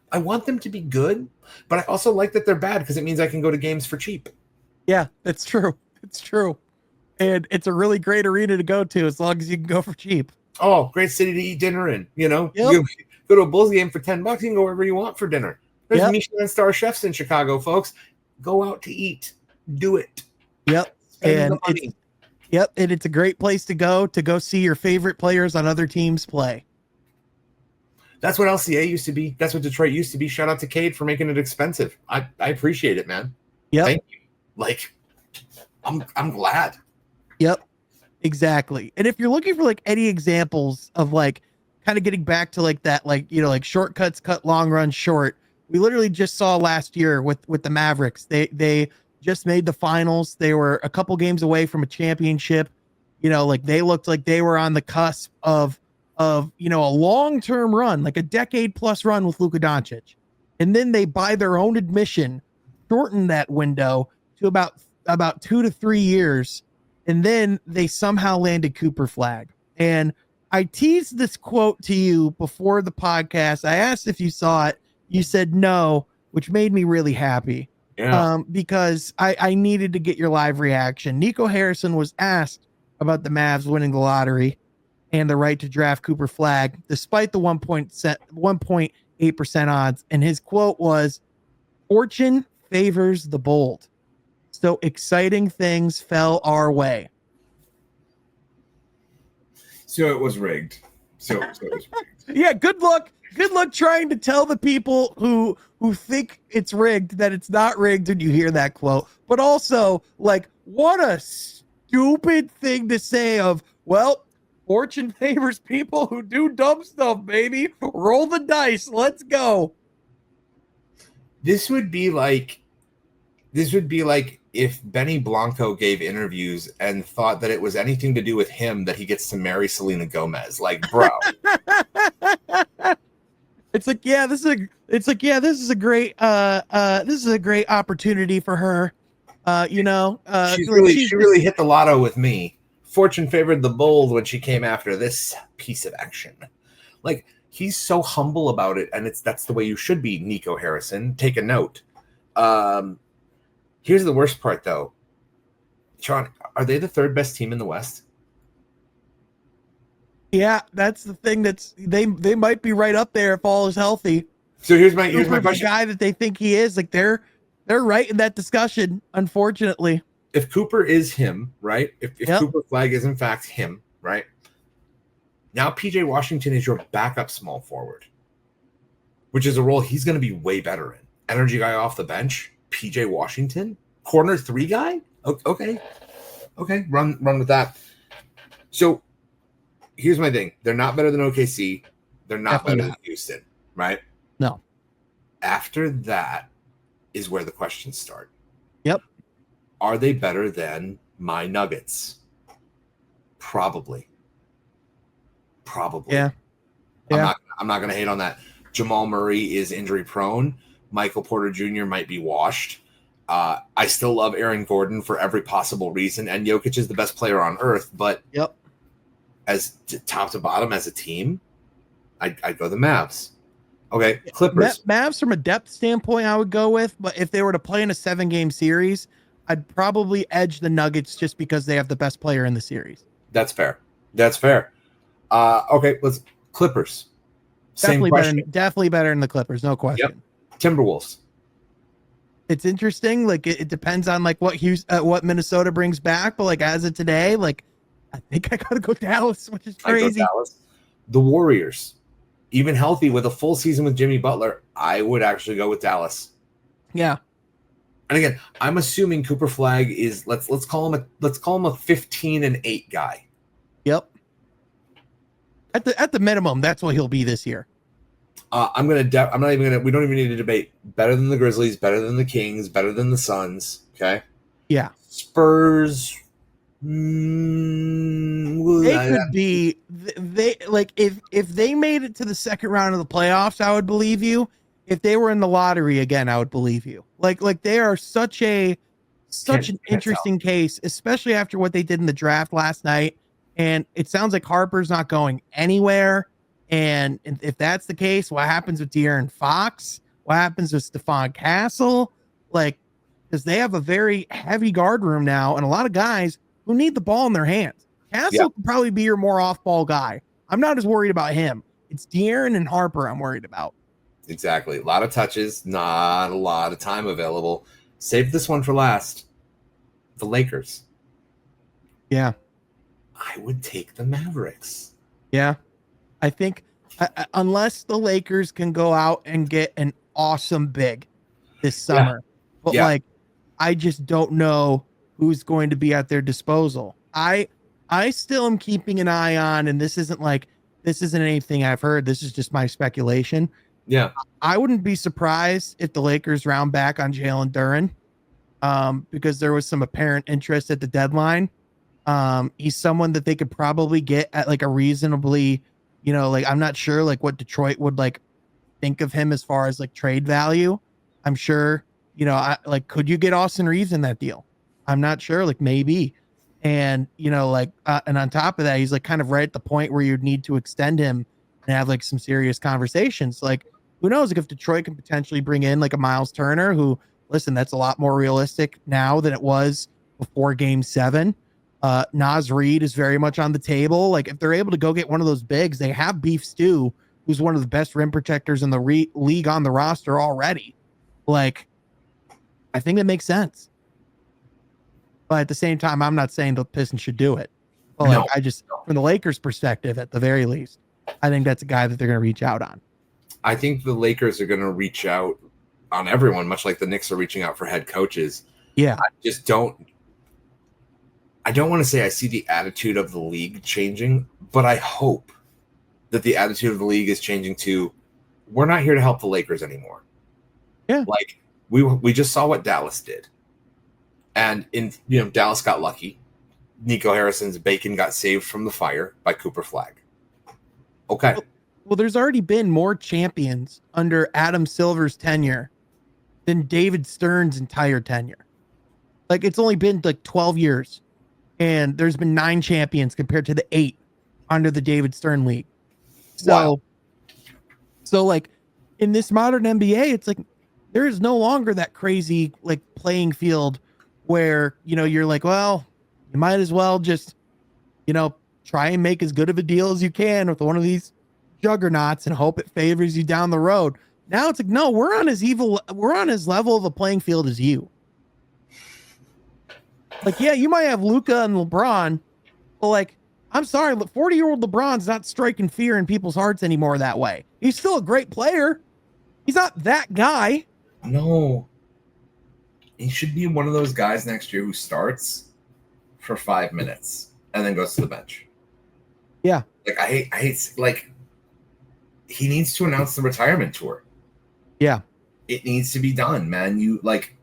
I want them to be good, but I also like that they're bad because it means I can go to games for cheap. Yeah, that's true. It's true. And it's a really great arena to go to as long as you can go for cheap. Oh, great city to eat dinner in, you know? Yep. You go to a Bulls game for $10, you can go wherever you want for dinner. There's Michelin star chefs in Chicago, folks. Go out to eat. Do it. Yep. And it's a great place to go see your favorite players on other teams play. That's what LCA used to be. That's what Detroit used to be. Shout out to Cade for making it expensive. I appreciate it, man. Yep. Thank you. Like, I'm glad. Yep. Exactly. And if you're looking for like any examples of like kind of getting back to like that, like, you know, like shortcuts cut long run short, we literally just saw last year with the Mavericks. They just made the finals. They were a couple games away from a championship. You know, like they looked like they were on the cusp of, you know, a long-term run, like a decade plus run with Luka Doncic. And then they, by their own admission, shortened that window to about 2 to 3 years. And then they somehow landed Cooper Flag. And I teased this quote to you before the podcast. I asked if you saw it. You said no, which made me really happy. Yeah. Because I needed to get your live reaction. Nico Harrison was asked about the Mavs winning the lottery and the right to draft Cooper Flag, despite the 1.8% odds. And his quote was, "Fortune favors the bold. So exciting things fell our way." So it was rigged. So it was rigged. Yeah, good luck. Good luck trying to tell the people who think it's rigged that it's not rigged when you hear that quote. But also, like, what a stupid thing to say of, well, fortune favors people who do dumb stuff, baby. Roll the dice. Let's go. This would be like if Benny Blanco gave interviews and thought that it was anything to do with him that he gets to marry Selena Gomez. Like, bro. It's like, yeah, this is a great opportunity for her. She really hit the lotto with me. Fortune favored the bold when she came after this piece of action. Like, he's so humble about it, and that's the way you should be, Nico Harrison. Take a note. Here's the worst part, though. Sean, are they the third best team in the West? Yeah, that's the thing. They might be right up there if all is healthy. So here's my question. The guy that they think he is, like, they're right in that discussion, unfortunately. If Cooper is him, right? If Yep. Cooper Flag is in fact him, right? Now PJ Washington is your backup small forward, which is a role he's going to be way better in. Energy guy off the bench, PJ Washington, corner 3 guy. Okay, run with that. So here's my thing: they're not better than OKC. They're not Definitely better not. than Houston, right? No. After that is where the questions start. Yep. Are they better than my Nuggets? Probably. Yeah. I'm not going to hate on that. Jamal Murray is injury prone. Michael Porter Jr. might be washed. I still love Aaron Gordon for every possible reason, and Jokic is the best player on earth. But Yep. as top to bottom as a team, I'd go the Mavs. Okay, Clippers. Mavs from a depth standpoint, I would go with, but if they were to play in a 7-game series, I'd probably edge the Nuggets just because they have the best player in the series. That's fair. Okay, let's Clippers. Same question. Definitely better than the Clippers, no question. Yep. Timberwolves. It's interesting. Like, it depends on like what Minnesota brings back, but like as of today, like I think I gotta go Dallas, which is crazy. Dallas. The Warriors, even healthy with a full season with Jimmy Butler, I would actually go with Dallas. Yeah. And again, I'm assuming Cooper Flag is let's call him a 15-8 guy. Yep. At the minimum, that's what he'll be this year. We don't even need to debate. Better than the Grizzlies, better than the Kings, better than the Suns. Okay. Yeah. Spurs. They could be. They like if they made it to the second round of the playoffs, I would believe you. If they were in the lottery again, I would believe you. Like they are such an interesting case, especially after what they did in the draft last night. And it sounds like Harper's not going anywhere. And if that's the case, what happens with De'Aaron Fox? What happens with Stephon Castle? Like, because they have a very heavy guard room now, and a lot of guys who need the ball in their hands. Castle could probably be your more off-ball guy. I'm not as worried about him. It's De'Aaron and Harper I'm worried about. Exactly. A lot of touches, not a lot of time available. Save this one for last. The Lakers. Yeah. I would take the Mavericks. Yeah. I think unless the Lakers can go out and get an awesome big this summer, but like, I just don't know who's going to be at their disposal. I still am keeping an eye on, and this isn't anything I've heard. This is just my speculation. Yeah. I wouldn't be surprised if the Lakers round back on Jalen Duren, because there was some apparent interest at the deadline. He's someone that they could probably get at like a reasonably, like, I'm not sure like what Detroit would like think of him as far as like trade value. I'm sure, could you get Austin Reeves in that deal? I'm not sure, like maybe. And, and on top of that, he's like kind of right at the point where you'd need to extend him and have like some serious conversations. Like, who knows, like if Detroit can potentially bring in like a Miles Turner, who, listen, that's a lot more realistic now than it was before game 7. Naz Reid is very much on the table. Like, if they're able to go get one of those bigs, they have Beef Stew, who's one of the best rim protectors in the league on the roster already. Like, I think that makes sense. But at the same time, I'm not saying the Pistons should do it. But like, I just, from the Lakers' perspective, at the very least, I think that's a guy that they're going to reach out on. I think the Lakers are going to reach out on everyone, much like the Knicks are reaching out for head coaches. Yeah. I don't want to say I see the attitude of the league changing, but I hope that the attitude of the league is changing to, we're not here to help the Lakers anymore. Yeah. Like, we just saw what Dallas did. And Dallas got lucky. Nico Harrison's bacon got saved from the fire by Cooper Flagg. Okay. Well, there's already been more champions under Adam Silver's tenure than David Stern's entire tenure. Like, it's only been like 12 years, and there's been 9 champions compared to the 8 under the David Stern league. So like in this modern NBA, it's like there is no longer that crazy like playing field where, you're like, well, you might as well just, try and make as good of a deal as you can with one of these juggernauts and hope it favors you down the road. Now it's like, no, we're on his level of a playing field as you. Like, yeah, you might have Luka and LeBron, but like, I'm sorry, 40-year-old LeBron's not striking fear in people's hearts anymore that way. He's still a great player. He's not that guy. No. He should be one of those guys next year who starts for 5 minutes and then goes to the bench. Yeah. Like, I hate, like, he needs to announce the retirement tour. Yeah. It needs to be done, man. You, like,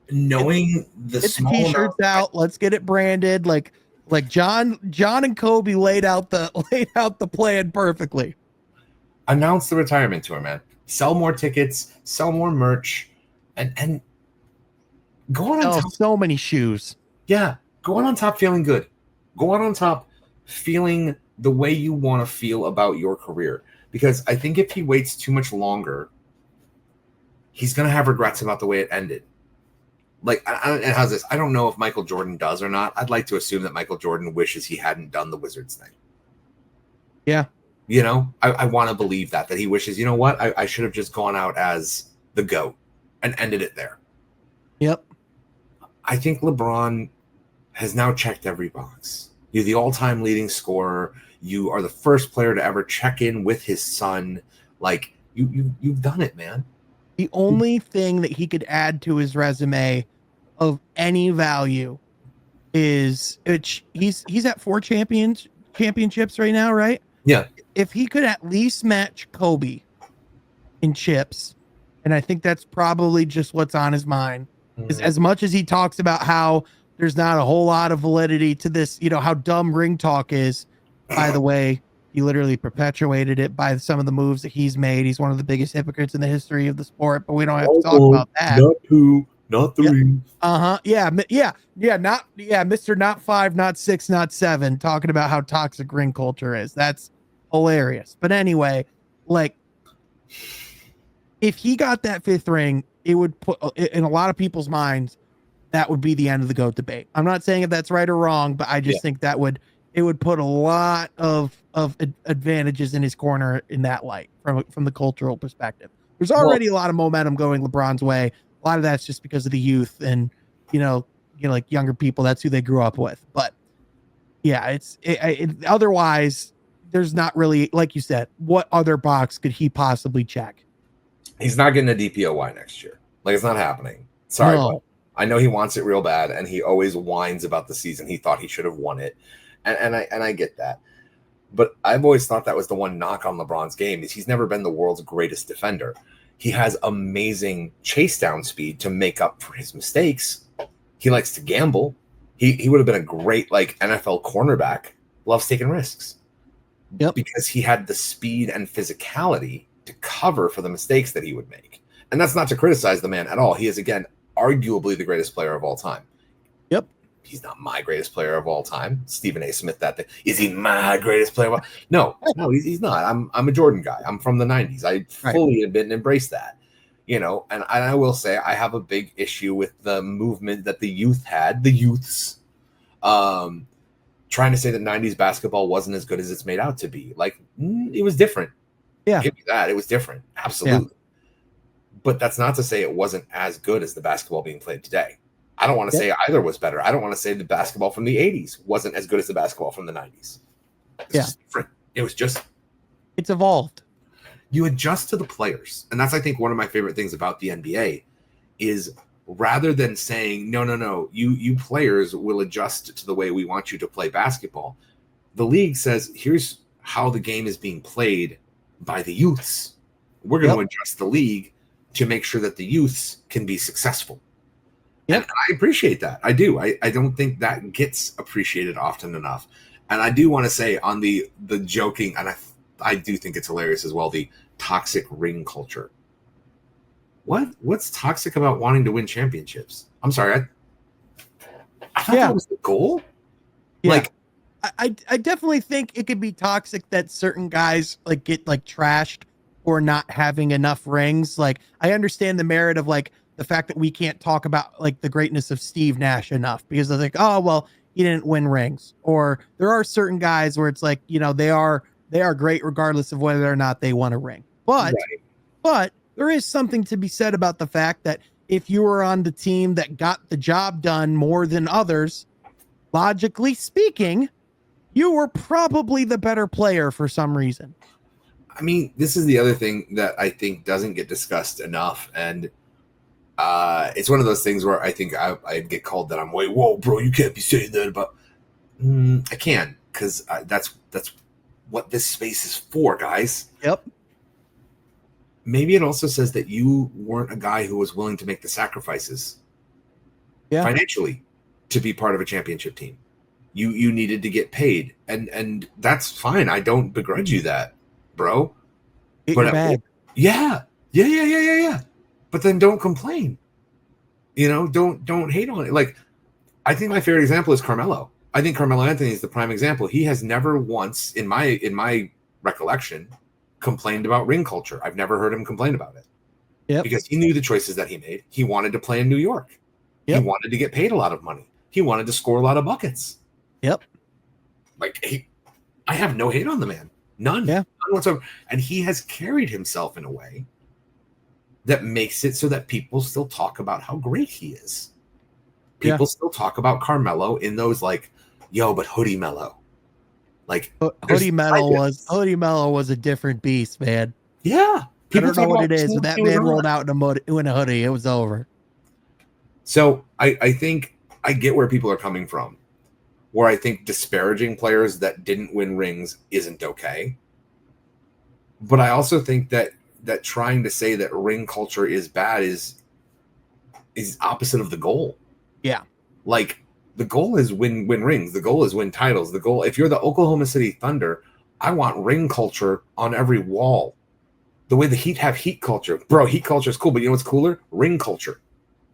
knowing the small t-shirts out, let's get it branded. Like John and Kobe laid out the plan perfectly. Announce the retirement tour, man. Sell more tickets, sell more merch, and go on top. So many shoes. Yeah, go on top feeling good. Go on top feeling the way you want to feel about your career. Because I think if he waits too much longer, he's going to have regrets about the way it ended. Like, and how's this? I don't know if Michael Jordan does or not. I'd like to assume that Michael Jordan wishes he hadn't done the Wizards thing. Yeah. I want to believe that he wishes, you know what? I should have just gone out as the GOAT and ended it there. Yep. I think LeBron has now checked every box. You're the all-time leading scorer. You are the first player to ever check in with his son. Like, you've done it, man. The only thing that he could add to his resume of any value is he's at 4 championships right now, right? Yeah. If he could at least match Kobe in chips, and I think that's probably just what's on his mind. Is as much as he talks about how there's not a whole lot of validity to this, how dumb ring talk is. By the way, he literally perpetuated it by some of the moves that he's made. He's one of the biggest hypocrites in the history of the sport, but we don't have to talk about that. Not 2, not 3. Yeah. Mr. Not 5, not 6, not 7, talking about how toxic ring culture is. That's hilarious. But anyway, like, if he got that 5th ring, it would put in a lot of people's minds, that would be the end of the GOAT debate. I'm not saying if that's right or wrong, but I just think it would put a lot of advantages in his corner in that light from the cultural perspective. There's already a lot of momentum going LeBron's way. A lot of that's just because of the youth and, like younger people, that's who they grew up with. But yeah, otherwise there's not really, like you said, what other box could he possibly check? He's not getting a DPOY next year. Like, it's not happening. Sorry. No. I know he wants it real bad, and he always whines about the season. He thought he should have won it. And I get that. But I've always thought that was the one knock on LeBron's game, is he's never been the world's greatest defender. He has amazing chase down speed to make up for his mistakes. He likes to gamble. He would have been a great NFL cornerback. Loves taking risks. Yep. Because he had the speed and physicality to cover for the mistakes that he would make. And that's not to criticize the man at all. He is, again, arguably the greatest player of all time. Yep. he's not my greatest player of all time. Stephen A. Smith, that thing. Is he my greatest player of all? No, he's not. I'm a Jordan guy. I'm from the 90s. I fully admit and embrace that. And I will say I have a big issue with the movement that the youths, trying to say that 90s basketball wasn't as good as it's made out to be. Like, it was different. Yeah. Give me that. It was different. Absolutely. Yeah. But that's not to say it wasn't as good as the basketball being played today. I don't want to say either was better. I don't want to say the basketball from the 80s wasn't as good as the basketball from the 90s. It's just different. It's evolved. You adjust to the players. And that's, I think, one of my favorite things about the NBA is rather than saying, no, you players will adjust to the way we want you to play basketball. The league says, here's how the game is being played by the youths. We're going to adjust the league to make sure that the youths can be successful. And I appreciate that. I do. I don't think that gets appreciated often enough. And I do want to say on the joking, and I do think it's hilarious as well, the toxic ring culture. What's toxic about wanting to win championships? I'm sorry. I thought that was the goal. Yeah. Like, I definitely think it could be toxic that certain guys like get like trashed for not having enough rings. Like, I understand the merit of like the fact that we can't talk about like the greatness of Steve Nash enough because they're like, oh, well, he didn't win rings. Or there are certain guys where it's like, they are great regardless of whether or not they won a ring. But there is something to be said about the fact that if you were on the team that got the job done more than others, logically speaking, you were probably the better player for some reason. I mean, this is the other thing that I think doesn't get discussed enough. And it's one of those things where I think I get called that I'm whoa, bro, you can't be saying that about. I can, because that's what this space is for, guys. Yep. Maybe it also says that you weren't a guy who was willing to make the sacrifices financially to be part of a championship team. You needed to get paid, and that's fine. I don't begrudge you that, bro. Get your bag. Yeah. But then don't complain. Don't hate on it. Like, I think my favorite example is Carmelo. I think Carmelo Anthony is the prime example. He has never once, in my recollection, complained about ring culture. I've never heard him complain about it. Yep. Because he knew the choices that he made. He wanted to play in New York. Yep. He wanted to get paid a lot of money. He wanted to score a lot of buckets. Yep. Like, I have no hate on the man. None. Yeah. None whatsoever. And he has carried himself in a way that makes it so that people still talk about how great he is. People still talk about Carmelo in those like, yo, but Hoodie Mello. Like, Hoodie Mello was a different beast, man. Yeah. People I don't know what it is. When that man rolled out in a hoodie, it was over. So I think I get where people are coming from, where I think disparaging players that didn't win rings isn't okay. But I also think that trying to say that ring culture is bad is opposite of the goal. Yeah. Like, the goal is win rings. The goal is win titles. The goal, if you're the Oklahoma City Thunder, I want ring culture on every wall. The way the Heat have heat culture. Bro, heat culture is cool, but you know what's cooler? Ring culture.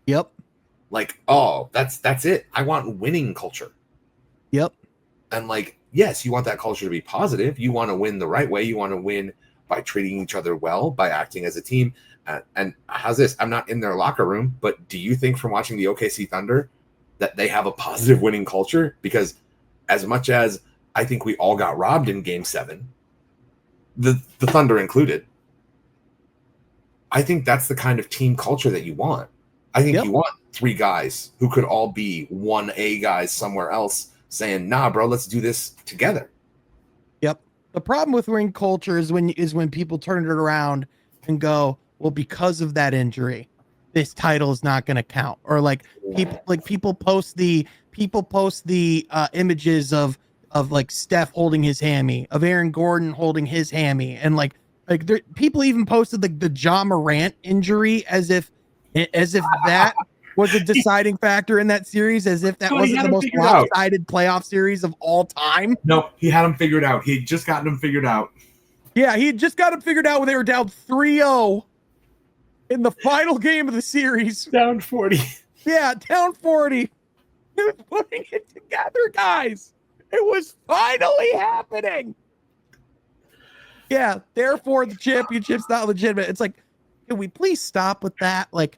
Yep. Like, oh, that's it. I want winning culture. Yep. And like, yes, you want that culture to be positive. You want to win the right way. You want to win by treating each other well, by acting as a team. And how's this? I'm not in their locker room, but do you think from watching the OKC Thunder that they have a positive winning culture? Because as much as I think we all got robbed in Game 7, the Thunder included, I think that's the kind of team culture that you want. I think you want 3 guys who could all be 1A guys somewhere else saying, nah, bro, let's do this together. Yep. The problem with ring culture is when people turn it around and go, well, because of that injury, this title is not going to count. Or like people post the images of like Steph holding his hammy, of Aaron Gordon holding his hammy, and like people even posted like the Ja Morant injury as if that was a deciding factor in that series, as if that wasn't the most lopsided playoff series of all time. No, he had them figured out. He had just gotten them figured out. Yeah, he had just got them figured out when they were down 3-0 in the final game of the series. Down 40. Yeah, down 40. was putting it together, guys. It was finally happening. Yeah, therefore the championship's not legitimate. It's like, can we please stop with that? Like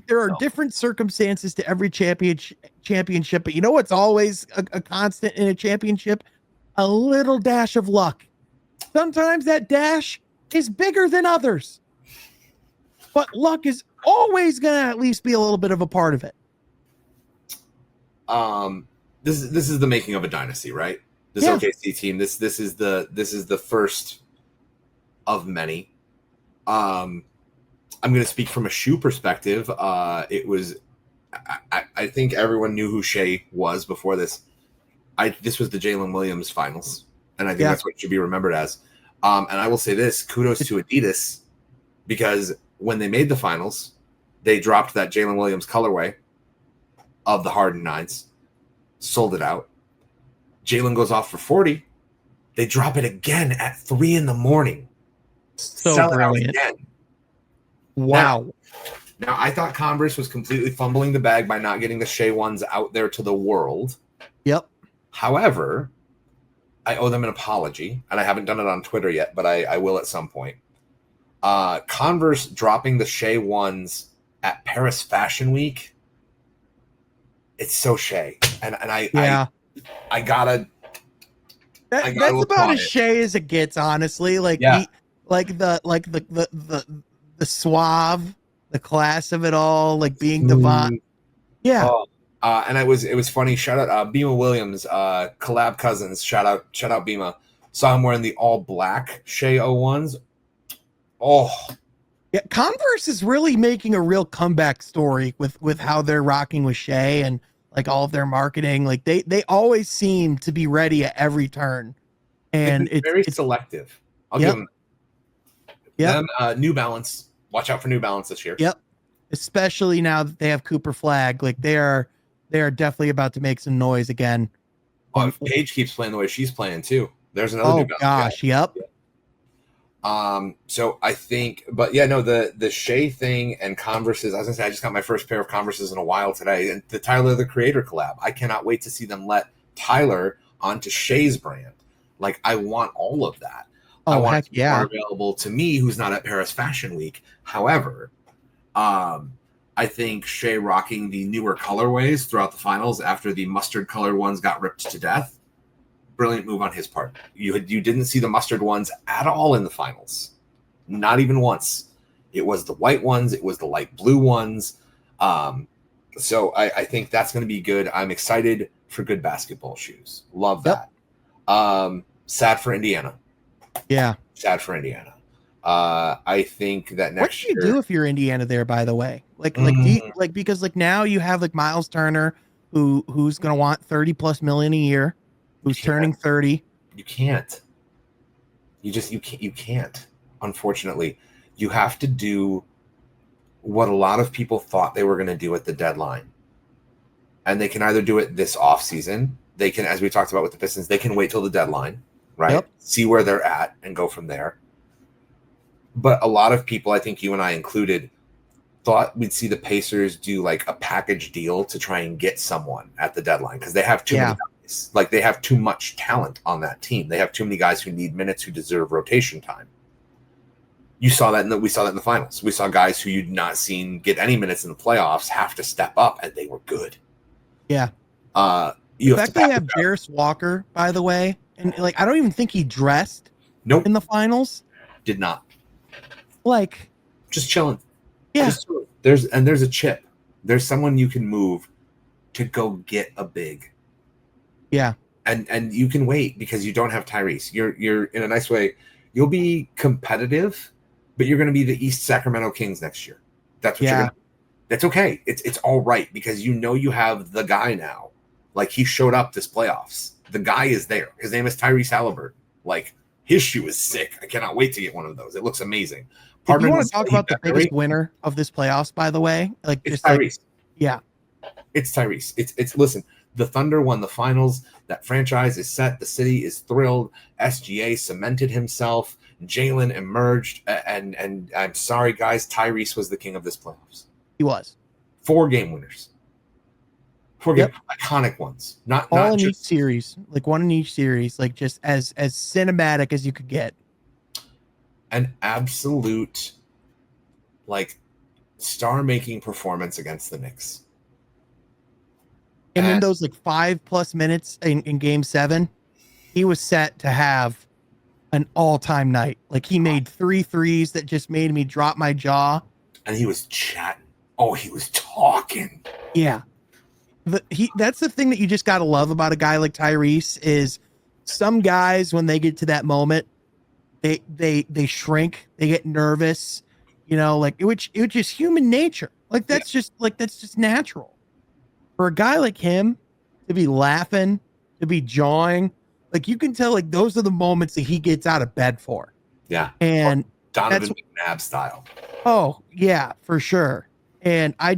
there are different circumstances to every championship, but you know what's always a constant in a championship? A little dash of luck. Sometimes that dash is bigger than others, but luck is always going to at least be a little bit of a part of it. This is the making of a dynasty, right? This OKC team. This is the first of many. I'm going to speak from a shoe perspective. It was, I think everyone knew who Shea was before this. This was the Jalen Williams finals, and I think that's what it should be remembered as. And I will say this: kudos to Adidas, because when they made the finals, they dropped that Jalen Williams colorway of the Harden 9s, sold it out. Jalen goes off for 40. They drop it again at 3 a.m. So sell brilliant. It out again. Wow. Now, I thought Converse was completely fumbling the bag by not getting the Shea ones out there to the world. Yep. However, I owe them an apology, and I haven't done it on Twitter yet, but I will at some point. Converse dropping the Shea ones at Paris Fashion Week. It's so Shea, and I gotta. That's about as Shea as it gets, honestly. Like the suave, the class of it all, like being Devon. Yeah. And it was funny. Shout out Bima Williams, collab cousins. Shout out Bima. Saw him wearing the all black Shea 01s. Oh. Yeah, Converse is really making a real comeback story with how they're rocking with Shea and like all of their marketing. Like they always seem to be ready at every turn. And it's very selective. I'll give them. Yeah. New Balance. Watch out for New Balance this year. Yep. Especially now that they have Cooper Flag. Like they are definitely about to make some noise again. Oh, if Paige keeps playing the way she's playing too. There's another New Balance. Gosh, yep. So I think, but yeah, no, the Shea thing and Converses, I was gonna say, I just got my first pair of Converses in a while today, and the Tyler, the Creator collab. I cannot wait to see them let Tyler onto Shea's brand. Like, I want all of that. I want it to be more available to me, who's not at Paris Fashion Week. However, I think Shea rocking the newer colorways throughout the finals after the mustard colored ones got ripped to death. Brilliant move on his part. You didn't see the mustard ones at all in the finals. Not even once. It was the white ones. It was the light blue ones. So I think that's going to be good. I'm excited for good basketball shoes. Love that. Sad for Indiana. Yeah. Sad for Indiana. I think that next year. What do you do if you're Indiana there, by the way? Because like now you have like Miles Turner who's going to want 30+ million a year. Who's turning 30? You can't. You can't. Unfortunately, you have to do what a lot of people thought they were going to do at the deadline, and they can either do it this offseason. They can, as we talked about with the Pistons, they can wait till the deadline, right? Yep. See where they're at and go from there. But a lot of people, I think you and I included, thought we'd see the Pacers do like a package deal to try and get someone at the deadline because they have too many guys. Like they have too much talent on that team. They have too many guys who need minutes, who deserve rotation time. You saw that, we saw that in the finals. We saw guys who you'd not seen get any minutes in the playoffs have to step up, and they were good. Yeah. The fact they have Jarris Walker, by the way, and like I don't even think he dressed. Nope. In the finals. Did not. Like just chilling. Yeah. There's a chip. There's someone you can move to go get a big. Yeah. And you can wait because you don't have Tyrese. You're in a nice way. You'll be competitive, but you're going to be the East Sacramento Kings next year. That's what you're going to. That's okay. It's all right because you know you have the guy now. Like he showed up this playoffs. The guy is there. His name is Tyrese Halliburton. Like his shoe is sick. I cannot wait to get one of those. It looks amazing. If you want to talk about the biggest winner of this playoffs, by the way, like it's Tyrese. It's Tyrese. It's listen. The Thunder won the finals. That franchise is set. The city is thrilled. SGA cemented himself. Jalen emerged. And I'm sorry, guys. Tyrese was the king of this playoffs. He was. 4 game winners. Forget iconic ones, not all in just each series, like one in each series, like just as cinematic as you could get. An absolute like star-making performance against the Knicks. And in those like 5+ minutes in game 7, he was set to have an all-time night. Like he made 3 threes that just made me drop my jaw. And he was chatting. Oh, he was talking. Yeah. That's the thing that you just got to love about a guy like Tyrese is some guys, when they get to that moment, they shrink, they get nervous, like which is human nature. Like that's just natural. For a guy like him to be laughing, to be jawing, like you can tell, like those are the moments that he gets out of bed for. Yeah. And Donovan McNabb style. Oh, yeah, for sure. And I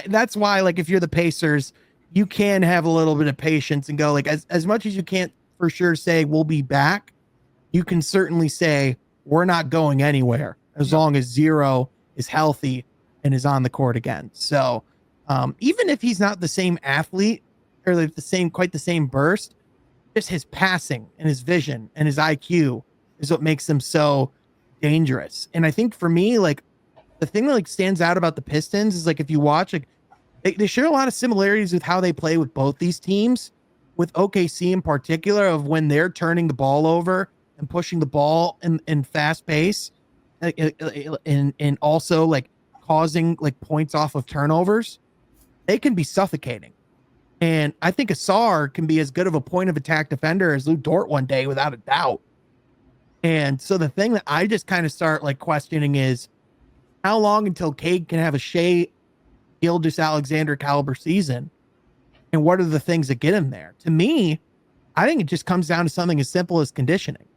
that's why, like, if you're the Pacers, you can have a little bit of patience and go, like, as much as you can't for sure say we'll be back, you can certainly say we're not going anywhere as long as Zero is healthy and is on the court again. So even if he's not the same athlete or like quite the same burst, just his passing and his vision and his IQ is what makes them so dangerous. And I think for me, like the thing that like stands out about the Pistons is like if you watch, like they share a lot of similarities with how they play with both these teams, with OKC in particular, of when they're turning the ball over and pushing the ball in fast pace, and also like causing like points off of turnovers. They can be suffocating. And I think Asar can be as good of a point of attack defender as Lou Dort one day, without a doubt. And so the thing that I just kind of start like questioning is how long until Cade can have a Shea Gilgeous-Alexander caliber season, and what are the things that get him there? To me, I think it just comes down to something as simple as conditioning,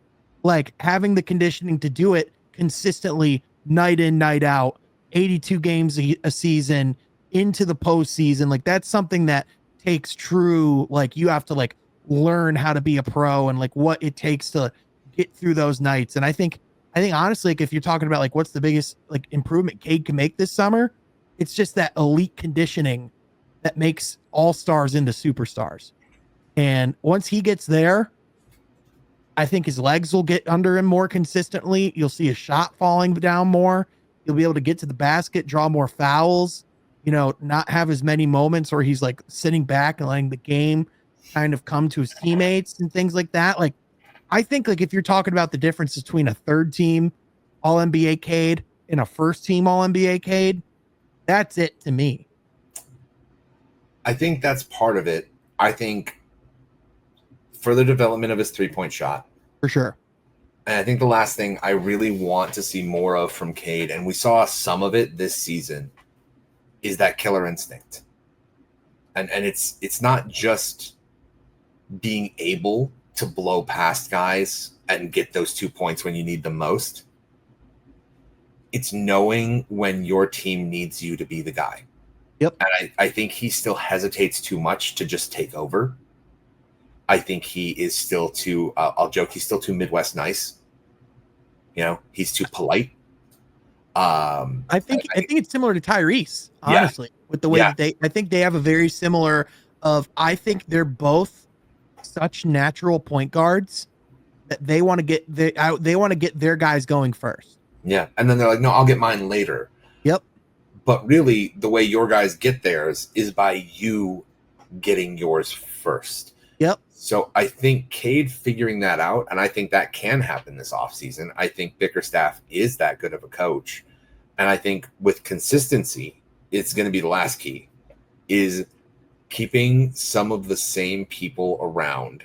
like having the conditioning to do it consistently, night in, night out, 82 games a season into the postseason. Like that's something that takes true, like you have to like learn how to be a pro and like what it takes to get through those nights. And I think honestly, like if you're talking about like what's the biggest like improvement Cade can make this summer, it's just that elite conditioning that makes all-stars into superstars. And once he gets there, I think his legs will get under him more consistently. You'll see his shot falling down more. You'll be able to get to the basket, draw more fouls, not have as many moments where he's like sitting back and letting the game kind of come to his teammates and things like that. Like, I think like if you're talking about the difference between a third team All NBA Cade and a first team All NBA Cade, that's it to me. I think that's part of it. I think further development of his 3-point shot. For sure. And I think the last thing I really want to see more of from Cade, and we saw some of it this season, is that killer instinct. And it's not just being able to blow past guys and get those 2 points when you need them most. It's knowing when your team needs you to be the guy. Yep. And I think he still hesitates too much to just take over. I think he is still too, I'll joke, he's still too Midwest nice. He's too polite. I think it's similar to Tyrese, honestly, with the way that I think they have a very similar I think they're both such natural point guards that they want to get their guys going first. Yeah. And then they're like, no, I'll get mine later. Yep. But really the way your guys get theirs is by you getting yours first. Yep. So I think Cade figuring that out, and I think that can happen this offseason. I think Bickerstaff is that good of a coach. And I think with consistency, it's going to be the last key, is keeping some of the same people around.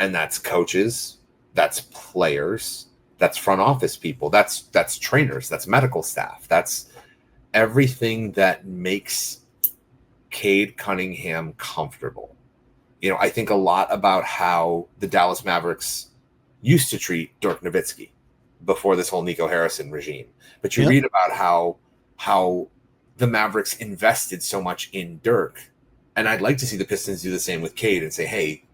And that's coaches, that's players, that's front office people, that's trainers, that's medical staff, that's everything that makes Cade Cunningham comfortable. I think a lot about how the Dallas Mavericks used to treat Dirk Nowitzki before this whole Nico Harrison regime. But you read about how the Mavericks invested so much in Dirk. And I'd like to see the Pistons do the same with Cade and say, hey,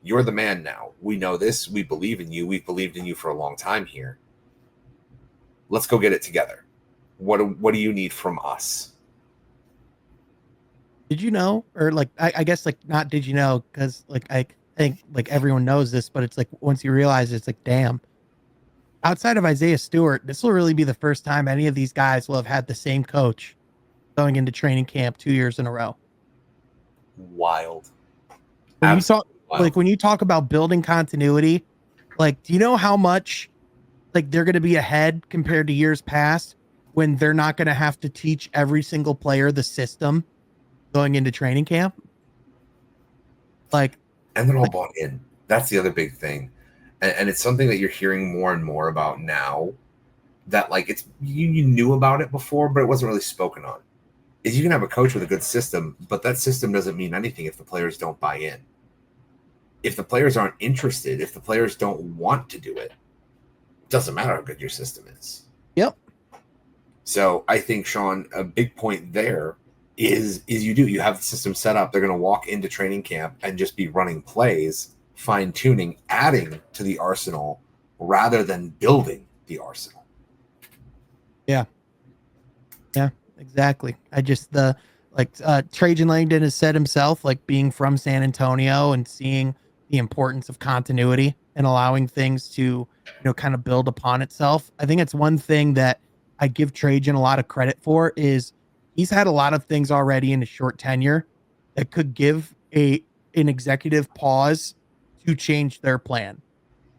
you're the man now. We know this. We believe in you. We've believed in you for a long time here. Let's go get it together. What do you need from us? Did you know, or like, I guess like not did you know, because like I think like everyone knows this, but it's like once you realize it's like, damn, outside of Isaiah Stewart, this will really be the first time any of these guys will have had the same coach going into training camp 2 years in a row. Wild. When you talk like when you talk about building continuity, like, do you know how much like they're going to be ahead compared to years past when they're not going to have to teach every single player the system going into training camp? Like, and they're all bought in. That's the other big thing. And it's something that you're hearing more and more about now, that like it's you knew about it before, but it wasn't really spoken on. Is you can have a coach with a good system, but that system doesn't mean anything if the players don't buy in. If the players aren't interested, if the players don't want to do it, doesn't matter how good your system is. Yep. So I think, Sean, a big point there is you have the system set up. They're going to walk into training camp and just be running plays, fine tuning, adding to the arsenal rather than building the arsenal. Yeah. Yeah, exactly. I just Trajan Langdon has said himself, like being from San Antonio and seeing the importance of continuity and allowing things to, kind of build upon itself. I think it's one thing that I give Trajan a lot of credit for is he's had a lot of things already in a short tenure that could give an executive pause to change their plan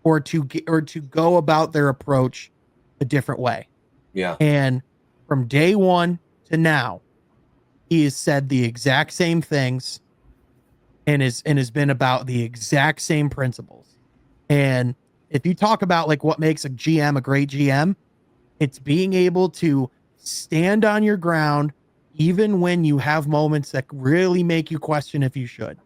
or to go about their approach a different way. Yeah. And from day one to now, he has said the exact same things and has been about the exact same principles. And if you talk about like what makes a GM a great GM, it's being able to stand on your ground even when you have moments that really make you question if you should.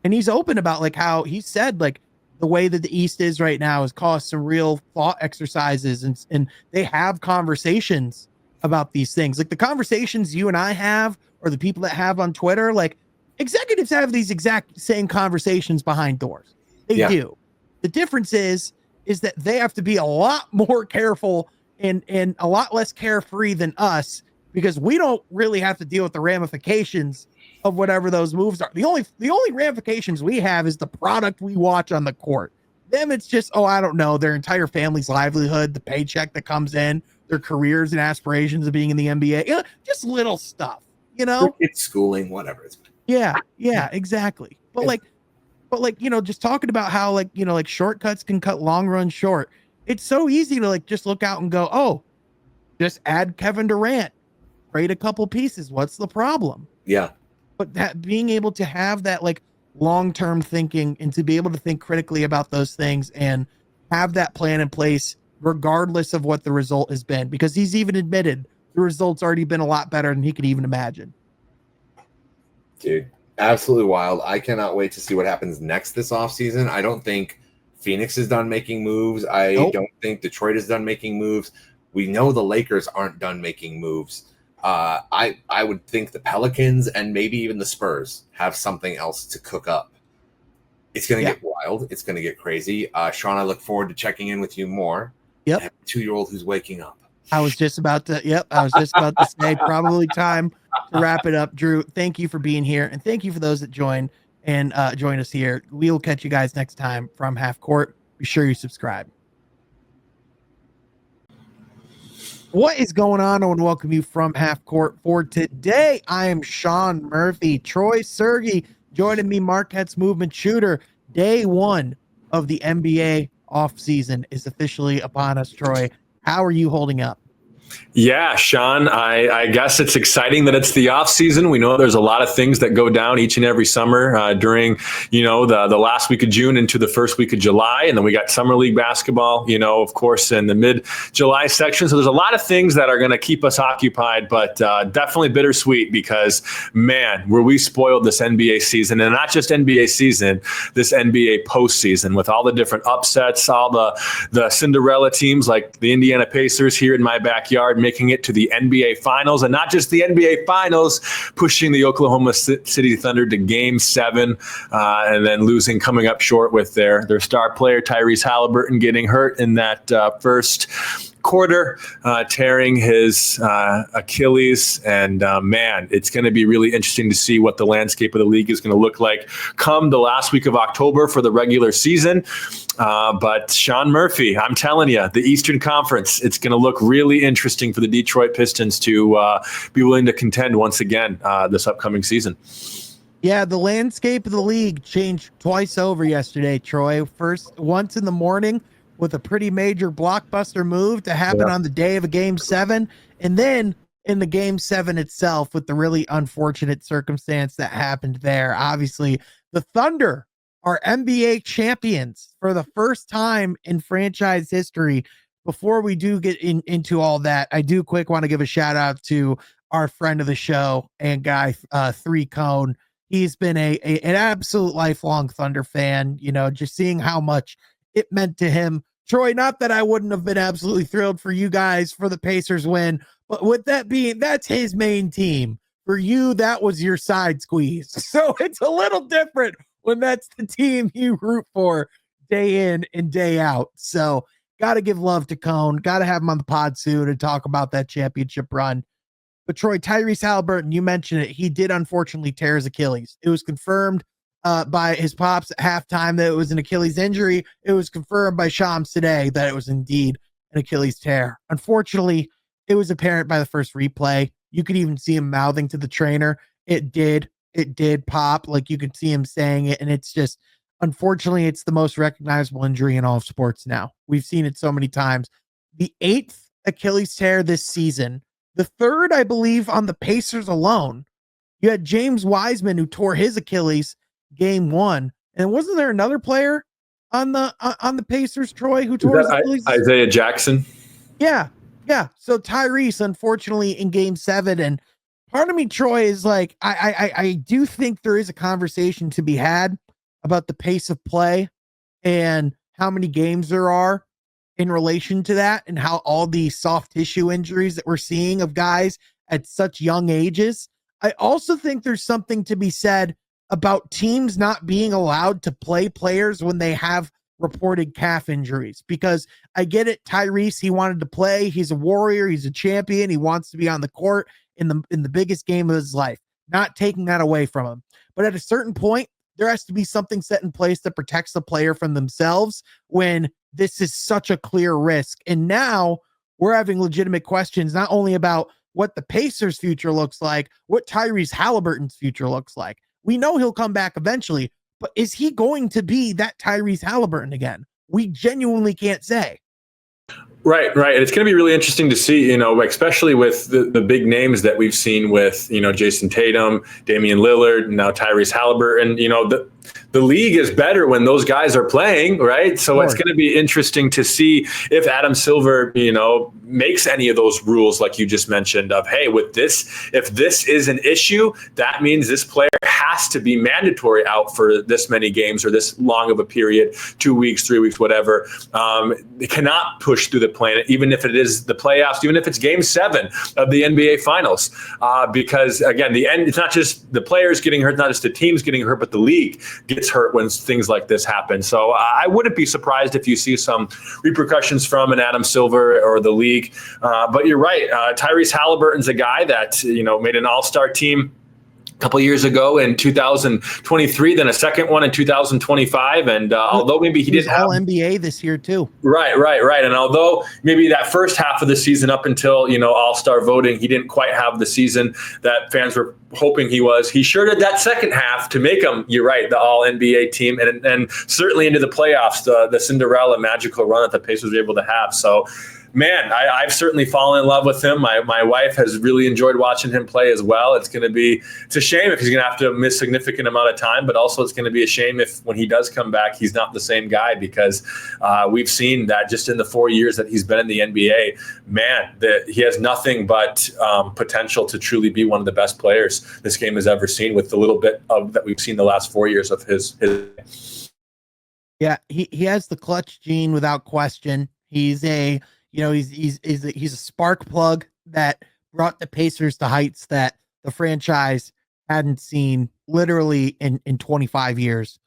And he's open about like how he said like the way that the East is right now has caused some real thought exercises, and they have conversations about these things. Like the conversations you and I have, or the people that have on Twitter, like executives have these exact same conversations behind doors. They do. The difference is that they have to be a lot more careful and a lot less carefree than us, because we don't really have to deal with the ramifications of whatever those moves are. The only ramifications we have is the product we watch on the court. Them, it's just, I don't know, their entire family's livelihood, the paycheck that comes in, their careers and aspirations of being in the NBA, just little stuff, It's schooling, whatever. Yeah, exactly. But just talking about how like shortcuts can cut long run short. It's so easy to like just look out and go, oh, just add Kevin Durant, trade a couple pieces. What's the problem? Yeah. But that being able to have that like long-term thinking and to be able to think critically about those things and have that plan in place, regardless of what the result has been, because he's even admitted the result's already been a lot better than he could even imagine. Dude, absolutely wild. I cannot wait to see what happens next this offseason. I don't think Phoenix is done making moves. I don't think Detroit is done making moves. We know the Lakers aren't done making moves. I would think the Pelicans and maybe even the Spurs have something else to cook up. It's going to get wild. It's going to get crazy. Sean, I look forward to checking in with you more. Yep. I have a 2-year-old who's waking up. I was just about to say probably time to wrap it up. Drew, thank you for being here. And thank you for those that join us here. We'll catch you guys next time from Half Court. Be sure you subscribe. What is going on? I want to welcome you from Half Court for today. I am Sean Murphy, Troy Sergey joining me, Marquette's movement shooter. Day one of the NBA offseason is officially upon us. Troy, how are you holding up? Yeah, Sean, I guess it's exciting that it's the off season. We know there's a lot of things that go down each and every summer during, the last week of June into the first week of July. And then we got summer league basketball, of course, in the mid-July section. So there's a lot of things that are going to keep us occupied, but definitely bittersweet because, man, were we spoiled this NBA season, and not just NBA season, this NBA postseason with all the different upsets, all the Cinderella teams like the Indiana Pacers here in my backyard, making it to the NBA Finals, and not just the NBA Finals, pushing the Oklahoma City Thunder to Game 7, and then coming up short with their star player Tyrese Halliburton getting hurt in that first quarter, tearing his Achilles. And man, it's going to be really interesting to see what the landscape of the league is going to look like come the last week of October for the regular season. But Sean Murphy, I'm telling you, the Eastern Conference, it's going to look really interesting for the Detroit Pistons to be willing to contend once again this upcoming season. Yeah, the landscape of the league changed twice over yesterday, Troy. First, once in the morning with a pretty major blockbuster move to happen on the day of a Game 7, and then in the Game 7 itself with the really unfortunate circumstance that happened there. Obviously, the Thunder are NBA champions for the first time in franchise history. Before we do get into all that, I do quick want to give a shout out to our friend of the show and guy, 3 Cone. He's been an absolute lifelong Thunder fan, just seeing how much it meant to him. Troy, not that I wouldn't have been absolutely thrilled for you guys for the Pacers win, but with that being, that's his main team. For you, that was your side squeeze. So it's a little different when that's the team you root for day in and day out. So got to give love to Cone. Got to have him on the pod soon and talk about that championship run. But Troy, Tyrese Haliburton, you mentioned it. He did unfortunately tear his Achilles. It was confirmed by his pops at halftime that it was an Achilles injury. It was confirmed by Shams today that it was indeed an Achilles tear. Unfortunately, it was apparent by the first replay. You could even see him mouthing to the trainer. It did pop. Like you could see him saying it. And it's just, unfortunately, it's the most recognizable injury in all of sports now. We've seen it so many times. The 8th Achilles tear this season. The 3rd, I believe, on the Pacers alone. You had James Wiseman who tore his Achilles Game 1, and wasn't there another player on the Pacers, Troy, who tore his Achilles? Isaiah Jackson. Yeah. So Tyrese, unfortunately, in Game 7, and part of me, Troy, is like, I do think there is a conversation to be had about the pace of play and how many games there are in relation to that, and how all the soft tissue injuries that we're seeing of guys at such young ages. I also think there's something to be said about teams not being allowed to play players when they have reported calf injuries, because I get it. Tyrese, he wanted to play. He's a warrior. He's a champion. He wants to be on the court in the biggest game of his life, not taking that away from him. But at a certain point, there has to be something set in place that protects the player from themselves when this is such a clear risk. And now we're having legitimate questions, not only about what the Pacers' future looks like, what Tyrese Haliburton's future looks like. We know he'll come back eventually, but is he going to be that Tyrese Haliburton again? We genuinely can't say. Right. It's going to be really interesting to see, especially with the big names that we've seen with, Jason Tatum, Damian Lillard, now Tyrese Haliburton. The league is better when those guys are playing, right? So it's going to be interesting to see if Adam Silver, makes any of those rules like you just mentioned of, hey, with this, if this is an issue, that means this player has to be mandatory out for this many games or this long of a period, 2 weeks, 3 weeks, whatever. They cannot push through the planet, even if it is the playoffs, even if it's Game 7 of the NBA Finals. Because, again, it's not just the players getting hurt, not just the teams getting hurt, but the league gets hurt when things like this happen. So I wouldn't be surprised if you see some repercussions from an Adam Silver or the league. But you're right. Tyrese Haliburton's a guy that, made an all-star team couple of years ago in 2023, then a second one in 2025. And although maybe he didn't have All-NBA this year too. Right. And although maybe that first half of the season up until, all-star voting, he didn't quite have the season that fans were hoping he sure did that second half to make him, you're right, the all-NBA team and certainly into the playoffs, the Cinderella magical run that the Pacers were able to have. So, man, I've certainly fallen in love with him. My wife has really enjoyed watching him play as well. It's a shame if he's going to have to miss a significant amount of time, but also it's going to be a shame if when he does come back, he's not the same guy, because we've seen that just in the 4 years that he's been in the NBA, man, that he has nothing but potential to truly be one of the best players this game has ever seen with the little bit of that we've seen the last 4 years of his. Yeah, he has the clutch gene without question. He's he's a spark plug that brought the Pacers to heights that the franchise hadn't seen literally in 25 years.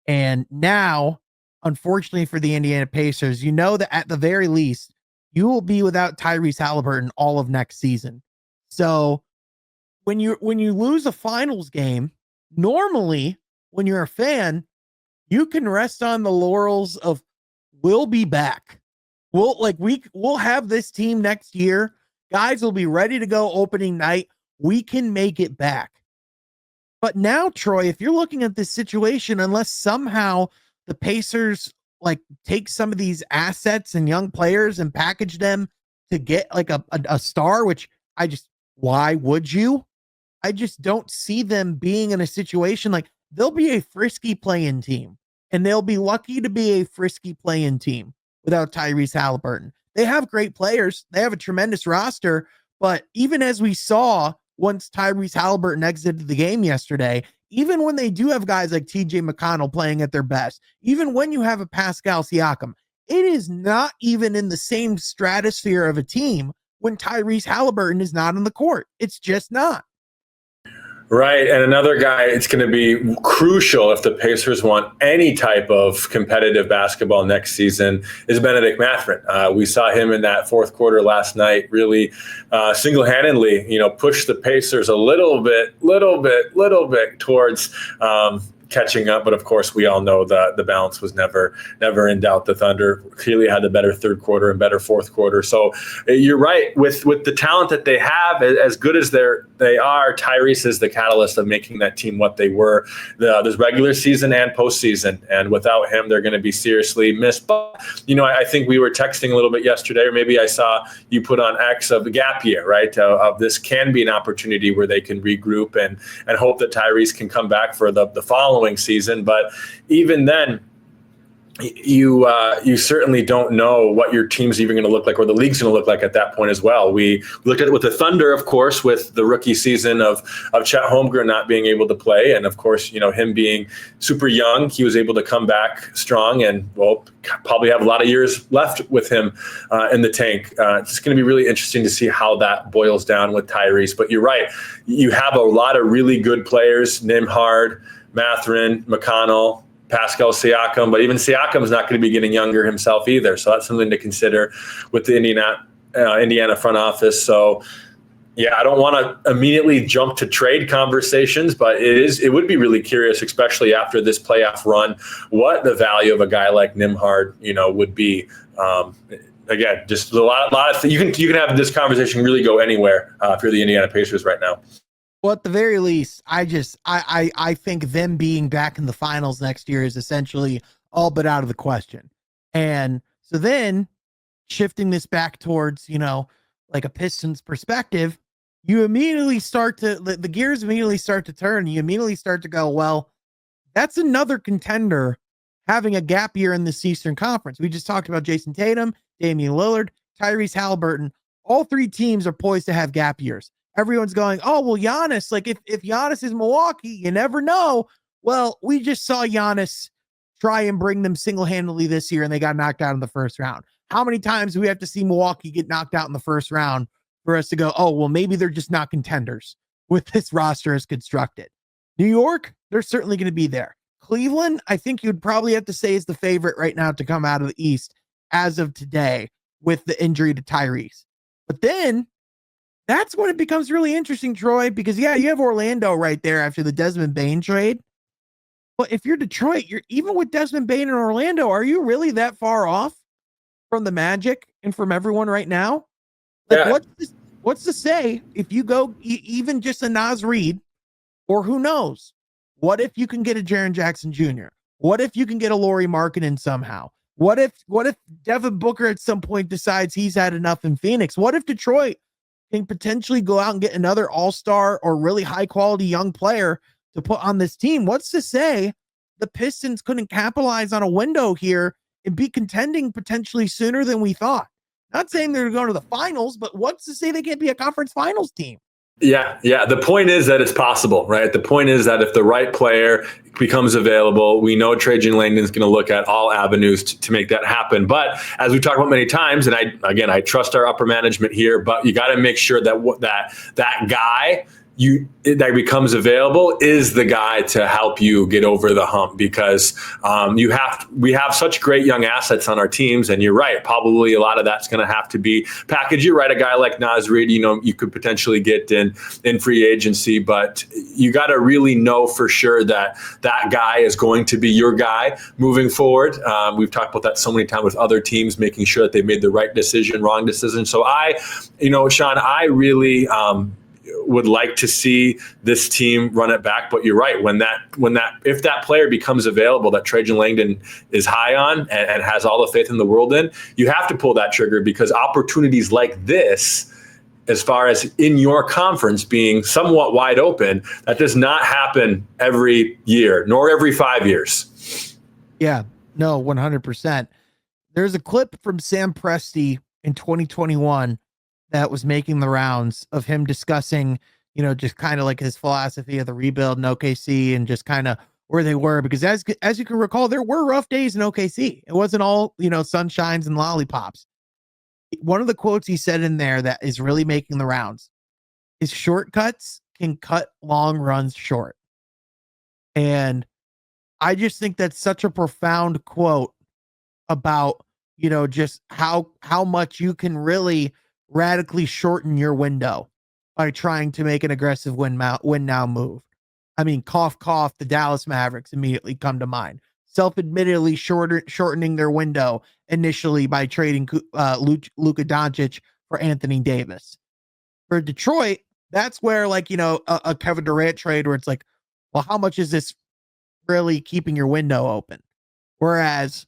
And now, unfortunately for the Indiana Pacers, that at the very least, you will be without Tyrese Halliburton all of next season. So when you lose a finals game, normally when you're a fan, you can rest on the laurels of we'll be back. We'll have this team next year. Guys will be ready to go opening night. We can make it back. But now, Troy, if you're looking at this situation, unless somehow the Pacers take some of these assets and young players and package them to get a star, which why would you? I just don't see them being in a situation they'll be a frisky play-in team, and they'll be lucky to be a frisky play-in team without Tyrese Halliburton. They have great players. They have a tremendous roster, but even as we saw once Tyrese Halliburton exited the game yesterday, even when they do have guys like TJ McConnell playing at their best, even when you have a Pascal Siakam, it is not even in the same stratosphere of a team when Tyrese Halliburton is not on the court. It's just not. Right. And another guy, it's going to be crucial if the Pacers want any type of competitive basketball next season is Benedict Mathurin. We saw him in that fourth quarter last night, really single-handedly, push the Pacers a little bit towards catching up. But of course, we all know the balance was never in doubt. The Thunder clearly had the better third quarter and better fourth quarter. So you're right, with the talent that they have, as good as they are, Tyrese is the catalyst of making that team what they were. There's regular season and postseason, and without him, they're going to be seriously missed. But I think we were texting a little bit yesterday, or maybe I saw you put on X of the gap year, right? Of this can be an opportunity where they can regroup and hope that Tyrese can come back for the following season. But even then, you certainly don't know what your team's even going to look like, or the league's going to look like at that point as well. We looked at it with the Thunder, of course, with the rookie season of Chet Holmgren not being able to play, and of course, him being super young, he was able to come back strong, and probably have a lot of years left with him in the tank. It's going to be really interesting to see how that boils down with Tyrese. But you're right, you have a lot of really good players: Nembhard, Mathurin, McConnell, Pascal Siakam, but even Siakam's not going to be getting younger himself either. So that's something to consider with the Indiana front office. So yeah, I don't want to immediately jump to trade conversations, but it would be really curious, especially after this playoff run, what the value of a guy like Nembhard, would be. Again, just a lot of you can have this conversation really go anywhere if you're the Indiana Pacers right now. Well, at the very least, I think them being back in the finals next year is essentially all but out of the question. And so then shifting this back towards, a Pistons perspective, you immediately the gears immediately start to turn. You immediately start to go, well, that's another contender having a gap year in this Eastern Conference. We just talked about Jason Tatum, Damian Lillard, Tyrese Halliburton. All three teams are poised to have gap years. Everyone's going, oh, well, Giannis, if Giannis is Milwaukee, you never know. Well, we just saw Giannis try and bring them single-handedly this year, and they got knocked out in the first round. How many times do we have to see Milwaukee get knocked out in the first round for us to go, oh, well, maybe they're just not contenders with this roster as constructed? New York, they're certainly going to be there. Cleveland, I think you'd probably have to say is the favorite right now to come out of the East as of today with the injury to Tyrese. But then that's when it becomes really interesting, Troy, because, yeah, you have Orlando right there after the Desmond Bane trade. But if you're Detroit, even with Desmond Bane in Orlando, are you really that far off from the Magic and from everyone right now? What's to say if you go even just a Naz Reid, or who knows? What if you can get a Jaren Jackson Jr.? What if you can get a Lauri Markkanen somehow? What if Devin Booker at some point decides he's had enough in Phoenix? What if Detroit can potentially go out and get another all-star or really high-quality young player to put on this team? What's to say the Pistons couldn't capitalize on a window here and be contending potentially sooner than we thought? Not saying they're going to the finals, but what's to say they can't be a conference finals team? Yeah. The point is that it's possible, right? The point is that if the right player becomes available, we know Trajan Langdon's going to look at all avenues to make that happen. But as we talked about many times, and I trust our upper management here, but you got to make sure that that guy that becomes available is the guy to help you get over the hump, because we have such great young assets on our teams, and you're right, probably a lot of that's going to have to be packaged. You're right, a guy like Naz Reid, you could potentially get in free agency, but you got to really know for sure that guy is going to be your guy moving forward. We've talked about that so many times with other teams, making sure that they made the right decision, wrong decision. So Sean, I really would like to see this team run it back, but you're right. If that player becomes available that Trajan Langdon is high on and has all the faith in the world in, you have to pull that trigger, because opportunities like this, as far as in your conference being somewhat wide open, that does not happen every year, nor every 5 years. Yeah, no, 100%. There's a clip from Sam Presti in 2021 that was making the rounds of him discussing, just kind of like his philosophy of the rebuild in OKC and just kind of where they were, because as you can recall, there were rough days in OKC. It wasn't all, sunshines and lollipops. One of the quotes he said in there that is really making the rounds is shortcuts can cut long runs short. And I just think that's such a profound quote about, just how much you can really radically shorten your window by trying to make an aggressive win now move. I mean, cough, cough, the Dallas Mavericks immediately come to mind. Self-admittedly shortening their window initially by trading Luka Doncic for Anthony Davis. For Detroit, that's where a Kevin Durant trade where it's like, well, how much is this really keeping your window open? Whereas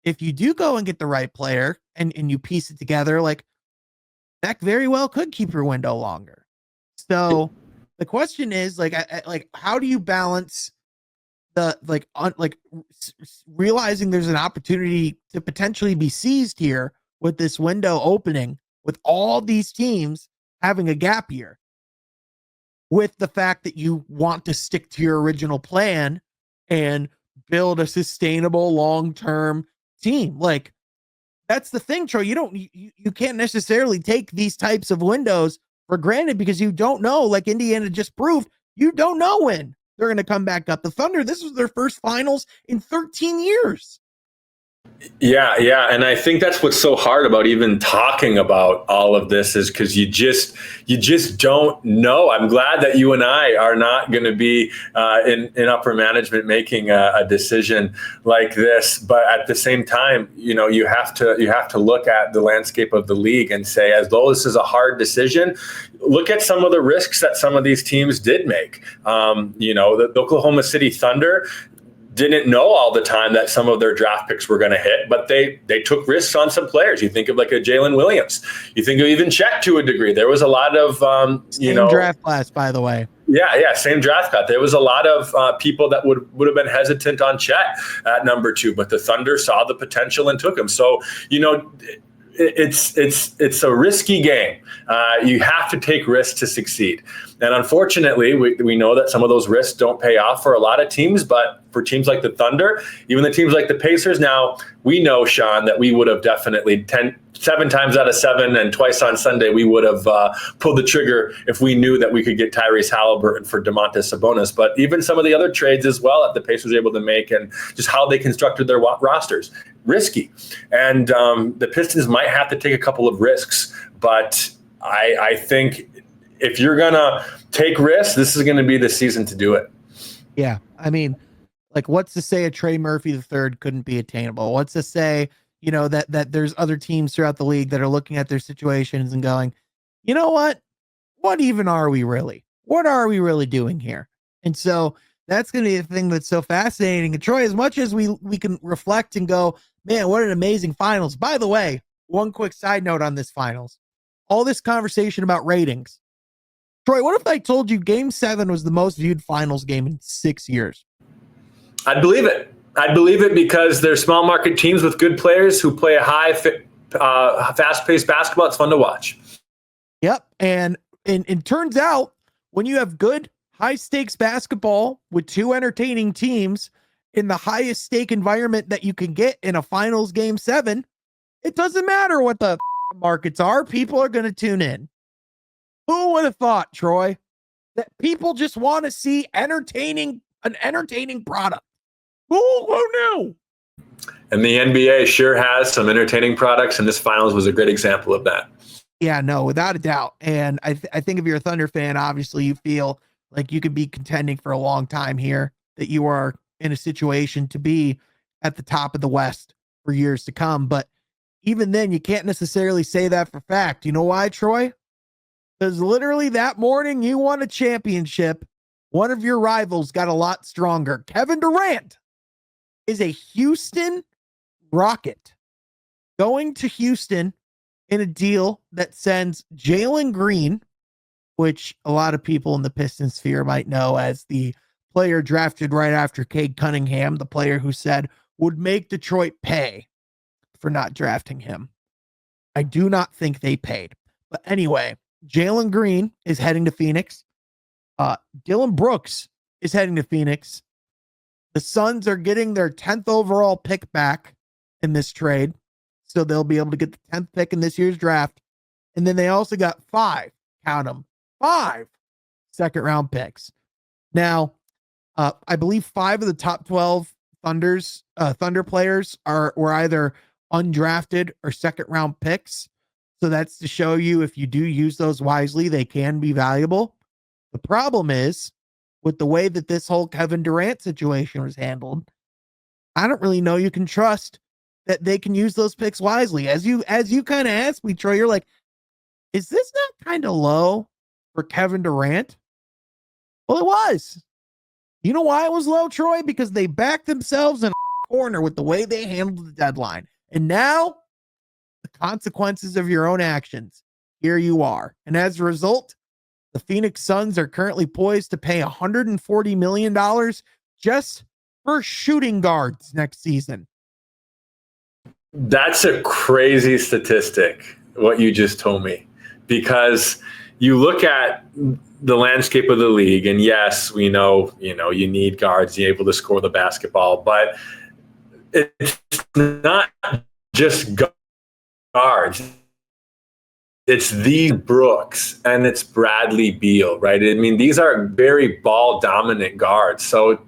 if you do go and get the right player and you piece it together, that very well could keep your window longer. So the question is how do you balance the realizing there's an opportunity to potentially be seized here with this window opening, with all these teams having a gap year, with the fact that you want to stick to your original plan and build a sustainable long-term team. That's the thing, Troy. You can't necessarily take these types of windows for granted, because you don't know, like Indiana just proved, you don't know when they're going to come back up. The Thunder, this was their first finals in 13 years. Yeah. And I think that's what's so hard about even talking about all of this, is because you just don't know. I'm glad that you and I are not going to be in upper management making a decision like this. But at the same time, you have to look at the landscape of the league and say, as though this is a hard decision, look at some of the risks that some of these teams did make. The Oklahoma City Thunder didn't know all the time that some of their draft picks were going to hit, but they took risks on some players. You think of like a Jalen Williams. You think of even Chet to a degree. There was a lot of, same draft class, by the way. Yeah, same draft class. There was a lot of people that would have been hesitant on Chet at number 2, but the Thunder saw the potential and took him. So, it's a risky game. You have to take risks to succeed. And unfortunately, we know that some of those risks don't pay off for a lot of teams, but for teams like the Thunder, even the teams like the Pacers, now we know, Sean, that we would have definitely 7 times out of 7 and twice on Sunday, we would have pulled the trigger if we knew that we could get Tyrese Halliburton for Domantas Sabonis. But even some of the other trades as well that the Pacers were able to make, and just how they constructed their rosters, risky. And the Pistons might have to take a couple of risks, but I think if you're going to take risks, this is going to be the season to do it. Yeah. I mean, what's to say a Trey Murphy III couldn't be attainable? What's to say, that there's other teams throughout the league that are looking at their situations and going, you know what even are we really? What are we really doing here? And so that's going to be the thing that's so fascinating. And Troy, as much as we can reflect and go, man, what an amazing finals. By the way, one quick side note on this finals, all this conversation about ratings. Troy, what if I told you Game 7 was the most viewed finals game in 6 years? I'd believe it. Because they're small market teams with good players who play a high, fast-paced basketball. It's fun to watch. Yep. And it turns out when you have good, high-stakes basketball with 2 entertaining teams in the highest stake environment that you can get in a finals Game 7, it doesn't matter what the markets are. People are going to tune in. Who would have thought, Troy? that people just want to see an entertaining product. Who knew? And the NBA sure has some entertaining products, and this finals was a great example of that. Yeah, no, without a doubt. And I think if you're a Thunder fan, obviously you feel like you could be contending for a long time here, that you are in a situation to be at the top of the West for years to come. But even then, you can't necessarily say that for fact. You know why, Troy? Because literally that morning you won a championship. One of your rivals got a lot stronger. Kevin Durant is a Houston Rocket going to Houston in a deal that sends Jalen Green, which a lot of people in the Pistons sphere might know as the player drafted right after Cade Cunningham, the player who said would make Detroit pay for not drafting him. I do not think they paid. But anyway, Jalen Green is heading to Phoenix. Dylan Brooks is heading to Phoenix. The Suns are getting their 10th overall pick back in this trade. So they'll be able to get the 10th pick in this year's draft. And then they also got 5, count them, 5 second round picks. Now, I believe 5 of the top 12 Thunder players were either undrafted or second round picks. So that's to show you if you do use those wisely, they can be valuable. The problem is with the way that this whole Kevin Durant situation was handled, I don't really know you can trust that they can use those picks wisely. As you kind of asked me, Troy, you're like, is this not kind of low for Kevin Durant? Well, it was. You know why it was low, Troy? Because they backed themselves in a corner with the way they handled the deadline. And now the consequences of your own actions. Here you are. And as a result, the Phoenix Suns are currently poised to pay $140 million just for shooting guards next season. That's a crazy statistic, what you just told me, because you look at the landscape of the league, and yes, we know, you need guards, you're able to score the basketball, but it's not just guards. It's these Brooks and it's Bradley Beal, right? I mean, these are very ball dominant guards. So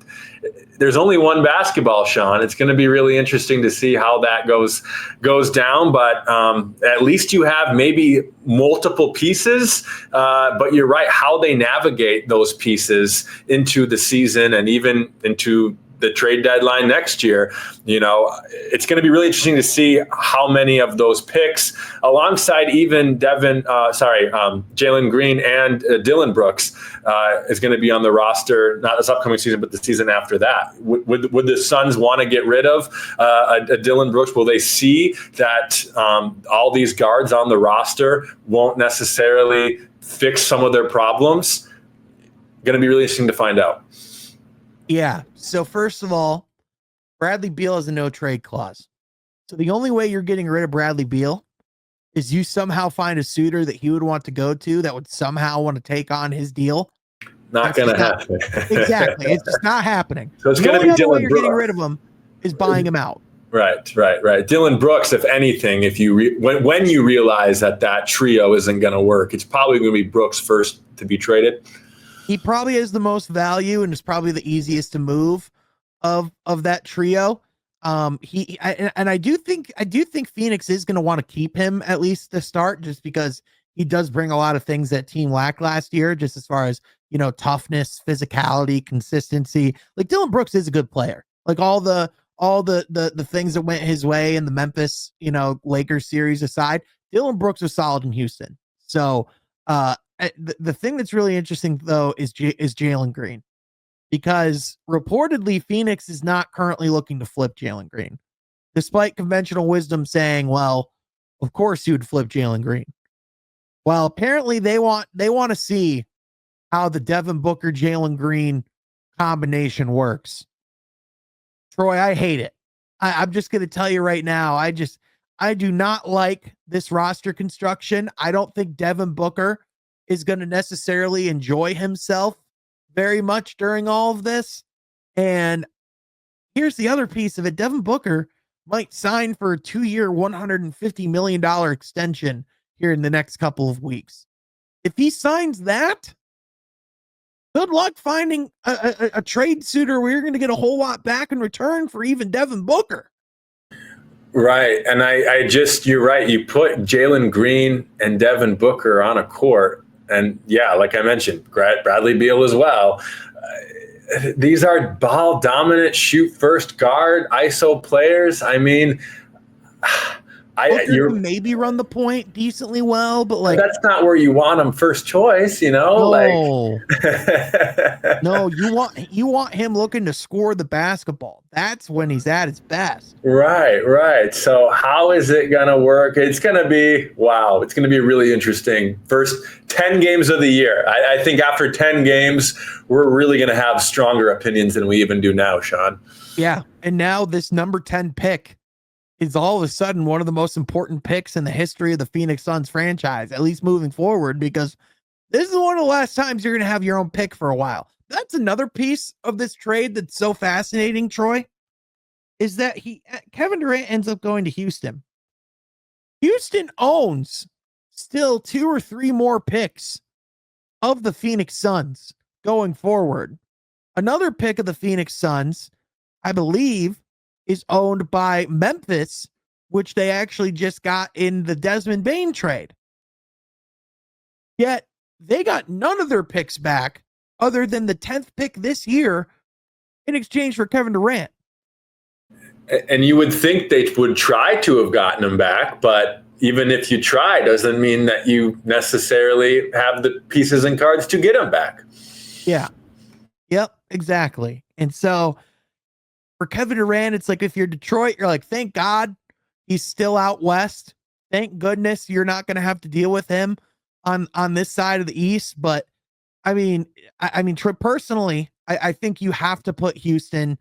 there's only one basketball, Sean. It's going to be really interesting to see how that goes down. But at least you have maybe multiple pieces. But you're right, how they navigate those pieces into the season and even into the trade deadline next year, it's going to be really interesting to see how many of those picks, alongside even Jalen Green and Dylan Brooks, is going to be on the roster, not this upcoming season, but the season after that. Would the Suns want to get rid of a Dylan Brooks? Will they see that all these guards on the roster won't necessarily fix some of their problems? Going to be really interesting to find out. Yeah. So first of all, Bradley Beal has a no trade clause. So the only way you're getting rid of Bradley Beal is you somehow find a suitor that he would want to go to that would somehow want to take on his deal. Not going to happen. Exactly. It's just not happening. So it's going to be Dylan way you're Brooks. Getting rid of him is buying him out. Right. Dylan Brooks, if anything, if you when you realize that trio isn't going to work, it's probably going to be Brooks first to be traded. He probably has the most value and is probably the easiest to move of that trio. I do think Phoenix is going to want to keep him at least to start, just because he does bring a lot of things that team lacked last year, just as far as, toughness, physicality, consistency. Like Dylan Brooks is a good player. Like all the things that went his way in the Memphis, Lakers series aside, Dylan Brooks was solid in Houston. So, the thing that's really interesting though is Jalen Green, because reportedly Phoenix is not currently looking to flip Jalen Green, despite conventional wisdom saying, well, of course you would flip Jalen Green. Well, apparently they want to see how the Devin Booker Jalen Green combination works. Troy, I hate it. I'm just going to tell you right now. I do not like this roster construction. I don't think Devin Booker is going to necessarily enjoy himself very much during all of this. And here's the other piece of it. Devin Booker might sign for a 2-year, $150 million extension here in the next couple of weeks. If he signs that, good luck finding a trade suitor where you're going to get a whole lot back in return for even Devin Booker. Right. And you're right. You put Jalen Green and Devin Booker on a court. And yeah, like I mentioned, Bradley Beal as well. These are ball dominant, shoot first guard, ISO players. I mean, you maybe run the point decently well, but like that's not where you want them first choice, No, no, you want him looking to score the basketball. That's when he's at his best. Right. So how is it gonna work? It's gonna be It's gonna be really interesting. First 10 games of the year. I think after 10 games, we're really gonna have stronger opinions than we even do now, Sean. Yeah, and now this number 10 pick is all of a sudden one of the most important picks in the history of the Phoenix Suns franchise, at least moving forward, because this is one of the last times you're going to have your own pick for a while. That's another piece of this trade that's so fascinating, Troy, is that Kevin Durant ends up going to Houston. Houston owns still 2 or 3 more picks of the Phoenix Suns going forward. Another pick of the Phoenix Suns, I believe, is owned by Memphis, which they actually just got in the Desmond Bane trade. Yet they got none of their picks back other than the 10th pick this year in exchange for Kevin Durant. And you would think they would try to have gotten him back, but even if you try, doesn't mean that you necessarily have the pieces and cards to get him back. Yeah. Yep, exactly. And so for Kevin Durant, it's like if you're Detroit, you're like, thank God he's still out west. Thank goodness you're not going to have to deal with him on this side of the East. But I mean, Troy, personally, I think you have to put Houston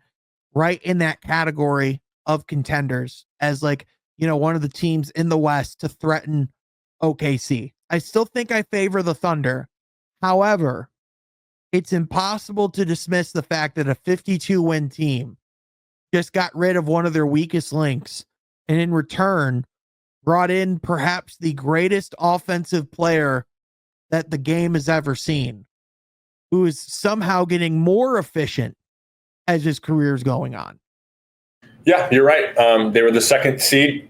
right in that category of contenders as one of the teams in the West to threaten OKC. I still think I favor the Thunder. However, it's impossible to dismiss the fact that a 52-win team just got rid of one of their weakest links and in return brought in perhaps the greatest offensive player that the game has ever seen, who is somehow getting more efficient as his career is going on. Yeah, you're right. They were the second seed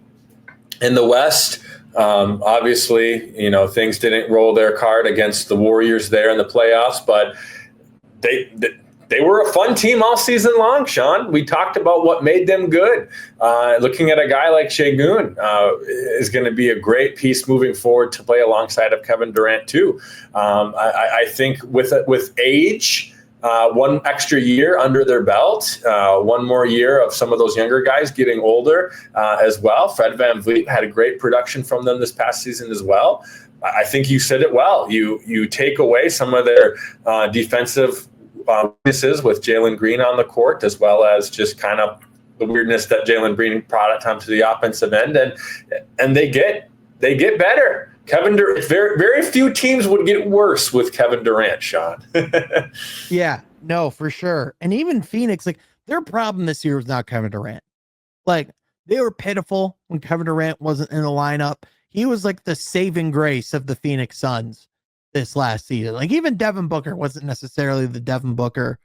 in the West. Obviously, things didn't roll their card against the Warriors there in the playoffs, but they were a fun team all season long, Sean. We talked about what made them good. Looking at a guy like Şengün is going to be a great piece moving forward to play alongside of Kevin Durant too. I think with age, one extra year under their belt, one more year of some of those younger guys getting older as well. Fred VanVleet had a great production from them this past season as well. I think you said it well. You take away some of their defensive weaknesses with Jalen Green on the court, as well as just kind of the weirdness that Jalen Green brought at times to the offensive end, and they get better. Kevin Durant, very few teams would get worse with Kevin Durant, Sean. Yeah, no, for sure. And even Phoenix, their problem this year was not Kevin Durant. They were pitiful when Kevin Durant wasn't in the lineup. He was like the saving grace of the Phoenix Suns this last season. Even Devin Booker wasn't necessarily the Devin Booker,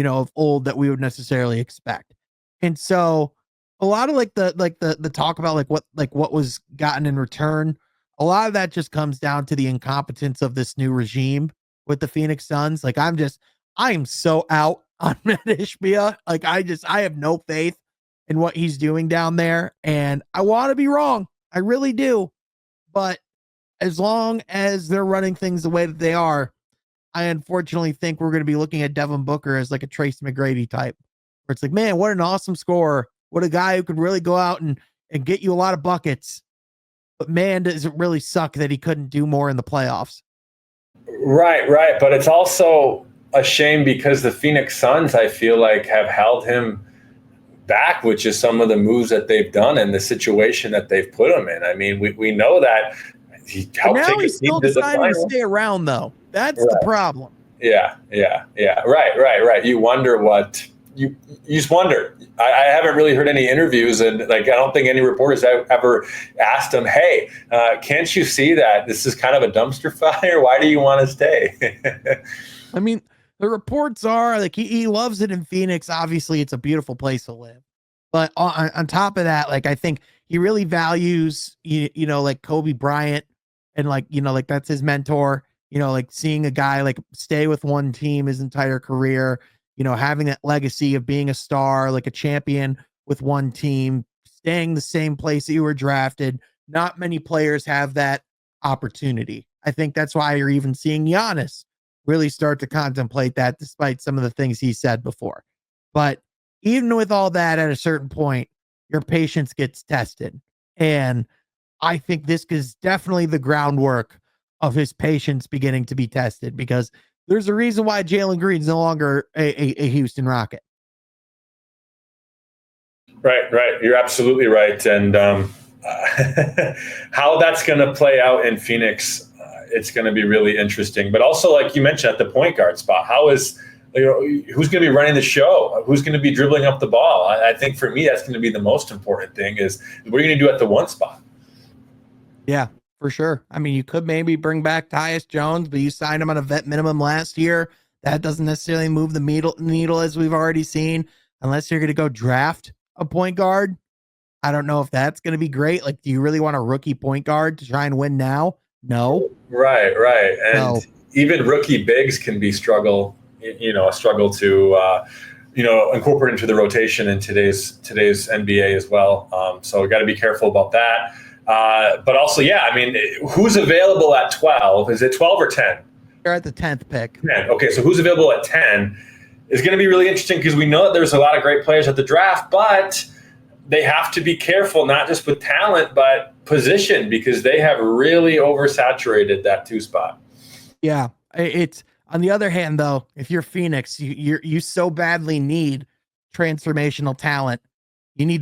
of old that we would necessarily expect. And so a lot of the talk about what was gotten in return, a lot of that just comes down to the incompetence of this new regime with the Phoenix Suns. I am so out on Matt Ishbia. I have no faith in what he's doing down there, and I want to be wrong. I really do. But as long as they're running things the way that they are, I unfortunately think we're going to be looking at Devin Booker as like a Tracy McGrady type, where it's like, man, what an awesome scorer. What a guy who could really go out and get you a lot of buckets. But man, does it really suck that he couldn't do more in the playoffs. Right. But it's also a shame because the Phoenix Suns, I feel like, have held him back, which is some of the moves that they've done and the situation that they've put him in. I mean, we know that he helped take he's still deciding to stay around, though. That's the problem. Yeah. Right. You wonder what you just wonder. I haven't really heard any interviews, and I don't think any reporters have ever asked him, "Hey, can't you see that this is kind of a dumpster fire? Why do you want to stay?" I mean, the reports are like he loves it in Phoenix. Obviously, it's a beautiful place to live. But on top of that, like I think he really values like Kobe Bryant and like like that's his mentor. Like seeing a guy like stay with one team his entire career. Having that legacy of being a star, like a champion with one team, staying the same place that you were drafted. Not many players have that opportunity. I think that's why you're even seeing Giannis really start to contemplate that, despite some of the things he said before. But even with all that, at a certain point, your patience gets tested. And I think this is definitely the groundwork of his patience beginning to be tested, because there's a reason why Jalen Green's no longer a Houston Rocket. Right. You're absolutely right. And how that's going to play out in Phoenix, it's going to be really interesting. But also, like you mentioned, at the point guard spot, who's going to be running the show? Who's going to be dribbling up the ball? I think for me, that's going to be the most important thing, is what are you going to do at the one spot? Yeah, for sure. I mean, you could maybe bring back Tyus Jones, but you signed him on a vet minimum last year. That doesn't necessarily move the needle, as we've already seen, unless you're going to go draft a point guard. I don't know if that's going to be great. Like, do you really want a rookie point guard to try and win now? No. Right. And even rookie bigs can be a struggle to incorporate into the rotation in today's NBA as well. So we got to be careful about that. But also, yeah, I mean, who's available at 12? Is it 12 or 10? They're at the 10th pick. 10. Okay, so who's available at 10 is going to be really interesting, because we know that there's a lot of great players at the draft, but they have to be careful, not just with talent, but position, because they have really oversaturated that 2 spot. Yeah, it's on the other hand, though, if you're Phoenix, you so badly need transformational talent. You need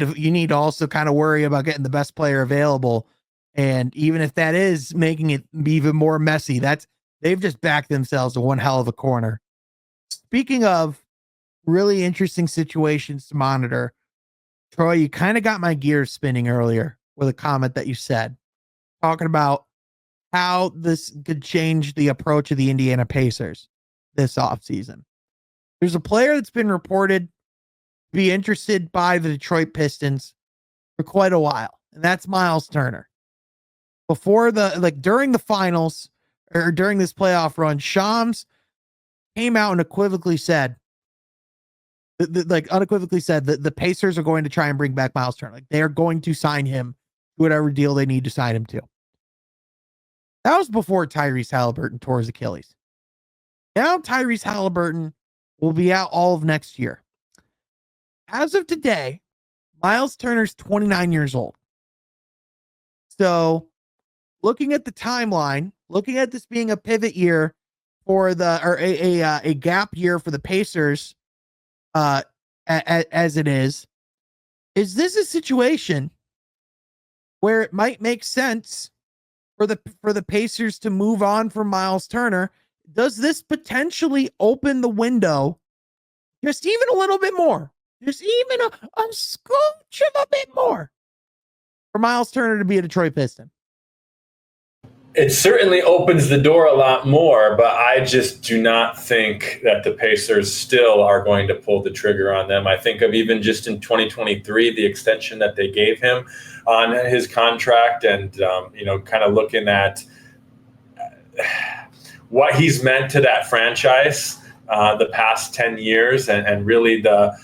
to also kind of worry about getting the best player available. And even if that is making it even more messy, they've just backed themselves to one hell of a corner. Speaking of really interesting situations to monitor, Troy, you kind of got my gears spinning earlier with a comment that you said, talking about how this could change the approach of the Indiana Pacers this offseason. There's a player that's been reported to be interested by the Detroit Pistons for quite a while, and that's Miles Turner. During the finals, or during this playoff run, Shams came out and unequivocally said that the Pacers are going to try and bring back Miles Turner. Like, they are going to sign him to whatever deal they need to sign him to. That was before Tyrese Halliburton tore his Achilles. Now Tyrese Halliburton will be out all of next year. As of today, Miles Turner's 29 years old. So, looking at the timeline, looking at this being a pivot year for a gap year for the Pacers, as it is this a situation where it might make sense for the Pacers to move on from Miles Turner? Does this potentially open the window just even a little bit more, just even a scooch of a bit more, for Miles Turner to be a Detroit Piston? It certainly opens the door a lot more, but I just do not think that the Pacers still are going to pull the trigger on them. I think of even just in 2023, the extension that they gave him on his contract, and kind of looking at what he's meant to that franchise the past 10 years, and really the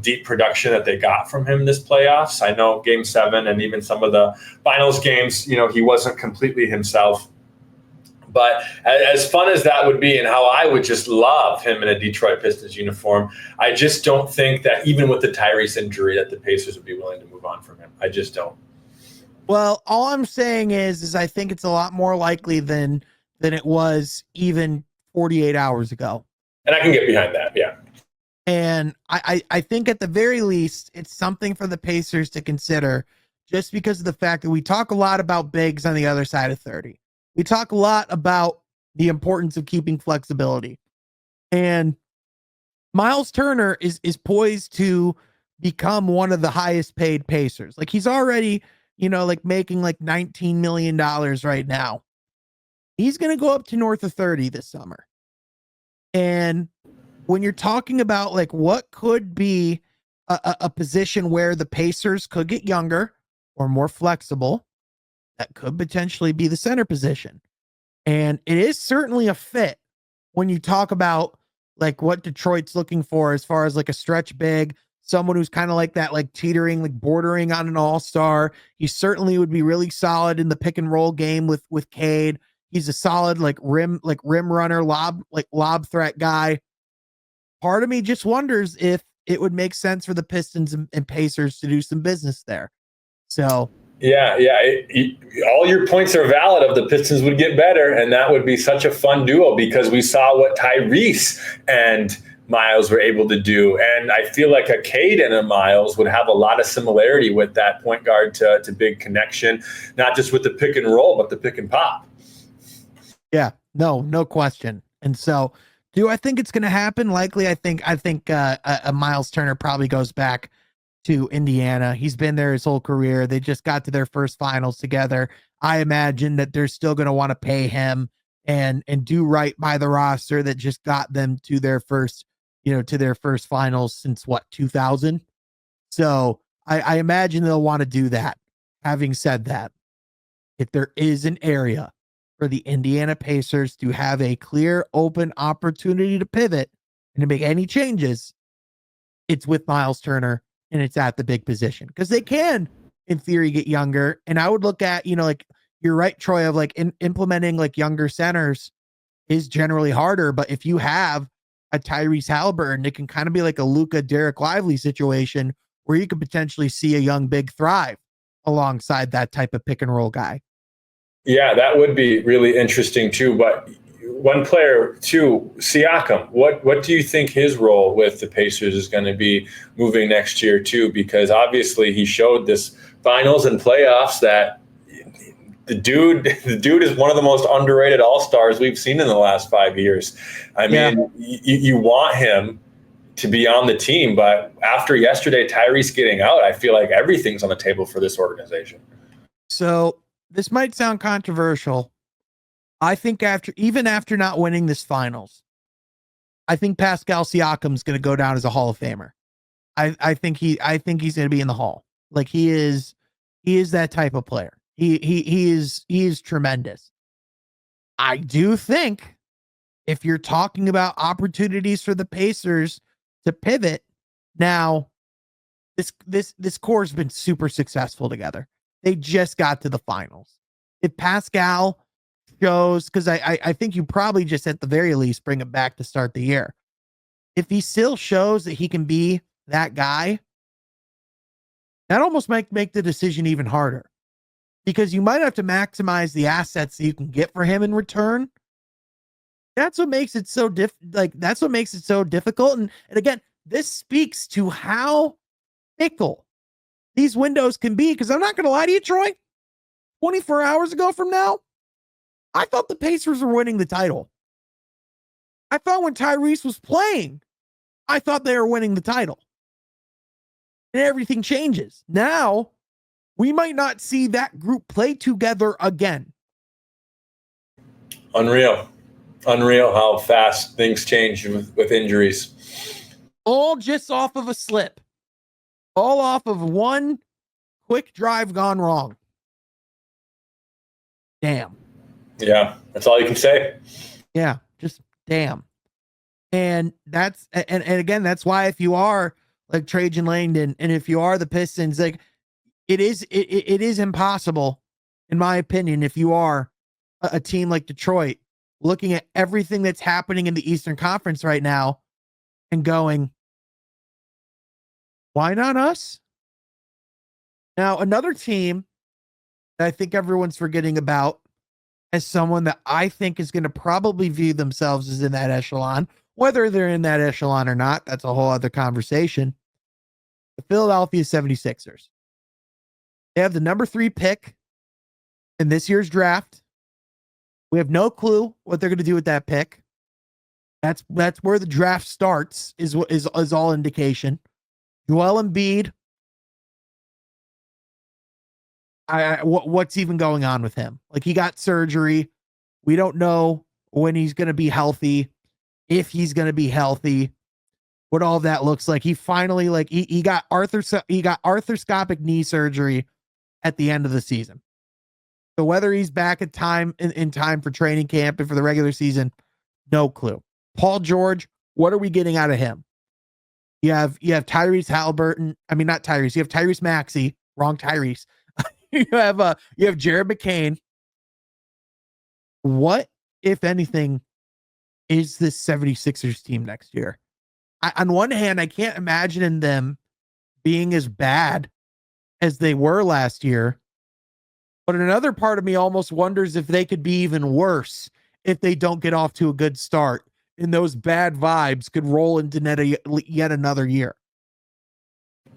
deep production that they got from him this playoffs. I know Game 7 and even some of the finals games, he wasn't completely himself. But as fun as that would be, and how I would just love him in a Detroit Pistons uniform, I just don't think that even with the Tyrese injury that the Pacers would be willing to move on from him. I just don't. Well, all I'm saying is I think it's a lot more likely than it was even 48 hours ago. And I can get behind that, yeah. And I think at the very least, it's something for the Pacers to consider, just because of the fact that we talk a lot about bigs on the other side of 30. We talk a lot about the importance of keeping flexibility. And Miles Turner is poised to become one of the highest paid Pacers. Like, he's already, making like $19 million right now. He's going to go up to north of 30 this summer. And when you're talking about like what could be a position where the Pacers could get younger or more flexible, that could potentially be the center position. And it is certainly a fit when you talk about like what Detroit's looking for as far as like a stretch big, someone who's kind of like that, like teetering, like bordering on an all-star. He certainly would be really solid in the pick and roll game with Cade. He's a solid like rim runner, lob threat guy. Part of me just wonders if it would make sense for the Pistons and Pacers to do some business there. So yeah. All your points are valid of the Pistons would get better, and that would be such a fun duo because we saw what Tyrese and Miles were able to do. And I feel like a Cade and a Miles would have a lot of similarity with that point guard to big connection, not just with the pick and roll, but the pick and pop. Yeah, no question. And so do I think it's going to happen? Likely. I think a Miles Turner probably goes back to Indiana. He's been there his whole career. They just got to their first finals together. I imagine that they're still going to want to pay him and do right by the roster that just got them to their first, to their first finals since what, 2000. So I imagine they'll want to do that. Having said that, if there is an area for the Indiana Pacers to have a clear, open opportunity to pivot and to make any changes, it's with Miles Turner. And it's at the big position because they can, in theory, get younger. And I would look at, like you're right, Troy, of like implementing like younger centers is generally harder. But if you have a Tyrese Halliburton, it can kind of be like a Luka Derek Lively situation where you could potentially see a young big thrive alongside that type of pick and roll guy. Yeah, that would be really interesting too. But one player too, Siakam. What do you think his role with the Pacers is going to be moving next year too? Because obviously he showed this finals and playoffs that the dude is one of the most underrated all-stars we've seen in the last 5 years. I mean, you want him to be on the team, but after yesterday, Tyrese getting out, I feel like everything's on the table for this organization. So this might sound controversial. I think after not winning this finals, I think Pascal Siakam's going to go down as a Hall of Famer. I think he's going to be in the Hall. Like he is that type of player. He is tremendous. I do think if you're talking about opportunities for the Pacers to pivot, now this core has been super successful together. They just got to the finals. If Pascal shows, because I think you probably just at the very least bring him back to start the year. If he still shows that he can be that guy, that almost might make the decision even harder because you might have to maximize the assets that you can get for him in return. That's what makes it so that's what makes it so difficult. And again, this speaks to how fickle these windows can be. Because I'm not going to lie to you, Troy, 24 hours ago from now, I thought the Pacers were winning the title. I thought when Tyrese was playing, I thought they were winning the title. And everything changes. Now, we might not see that group play together again. Unreal how fast things change with injuries. All just off of a slip. All off of one quick drive gone wrong. Damn. Yeah, that's all you can say. Yeah, just damn. And that's and again, that's why if you are like Trajan Langdon and if you are the Pistons, like it is impossible, in my opinion, if you are a team like Detroit, looking at everything that's happening in the Eastern Conference right now and going, why not us? Now, another team that I think everyone's forgetting about as someone that I think is going to probably view themselves as in that echelon, whether they're in that echelon or not, that's a whole other conversation. The Philadelphia 76ers. They have the number 3 pick in this year's draft. We have no clue what they're going to do with that pick. That's where the draft starts, is all indication. Joel Embiid. What's even going on with him? Like, he got surgery. We don't know when he's going to be healthy. if he's going to be healthy, what all of that looks like. He finally, like, he got arthroscopic knee surgery at the end of the season. So whether he's back in time for training camp and for the regular season, no clue. Paul George, what are we getting out of him? You have Tyrese Halliburton. I mean, not Tyrese. You have Tyrese Maxey. Wrong Tyrese. you have Jared McCain. What, if anything, is this 76ers team next year? On one hand, I can't imagine them being as bad as they were last year. But another part of me almost wonders if they could be even worse if they don't get off to a good start, and those bad vibes could roll into yet another year.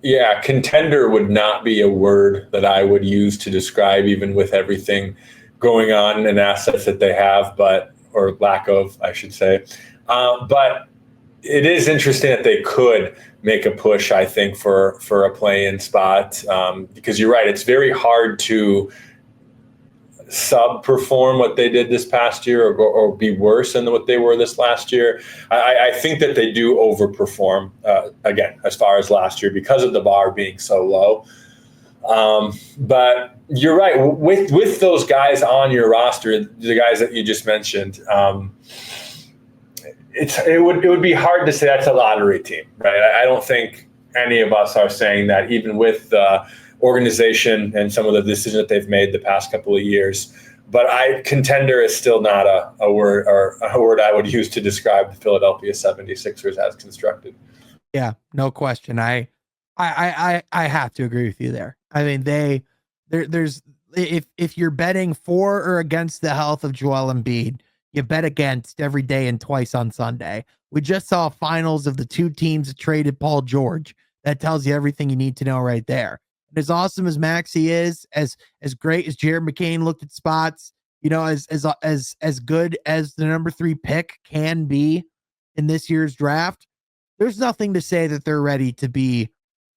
Yeah, contender would not be a word that I would use to describe, even with everything going on and assets that they have, or lack of, I should say. But it is interesting that they could make a push, I think, for a play-in spot, because you're right. It's very hard to sub-perform what they did this past year or be worse than what they were this last year. I think that they do overperform, again, as far as last year because of the bar being so low. But you're right. With those guys on your roster, the guys that you just mentioned, it would be hard to say that's a lottery team, right? I don't think any of us are saying that, even with the organization and some of the decisions that they've made the past couple of years. But contender is still not a word or a word I would use to describe the Philadelphia 76ers as constructed. Yeah, no question. I have to agree with you there. I mean, there's if you're betting for or against the health of Joel Embiid, you bet against every day and twice on Sunday. We just saw finals of the two teams that traded Paul George. That tells you everything you need to know right there. And as awesome as Maxey is, as great as Jared McCain looked at spots, as good as the number 3 pick can be in this year's draft, there's nothing to say that they're ready to be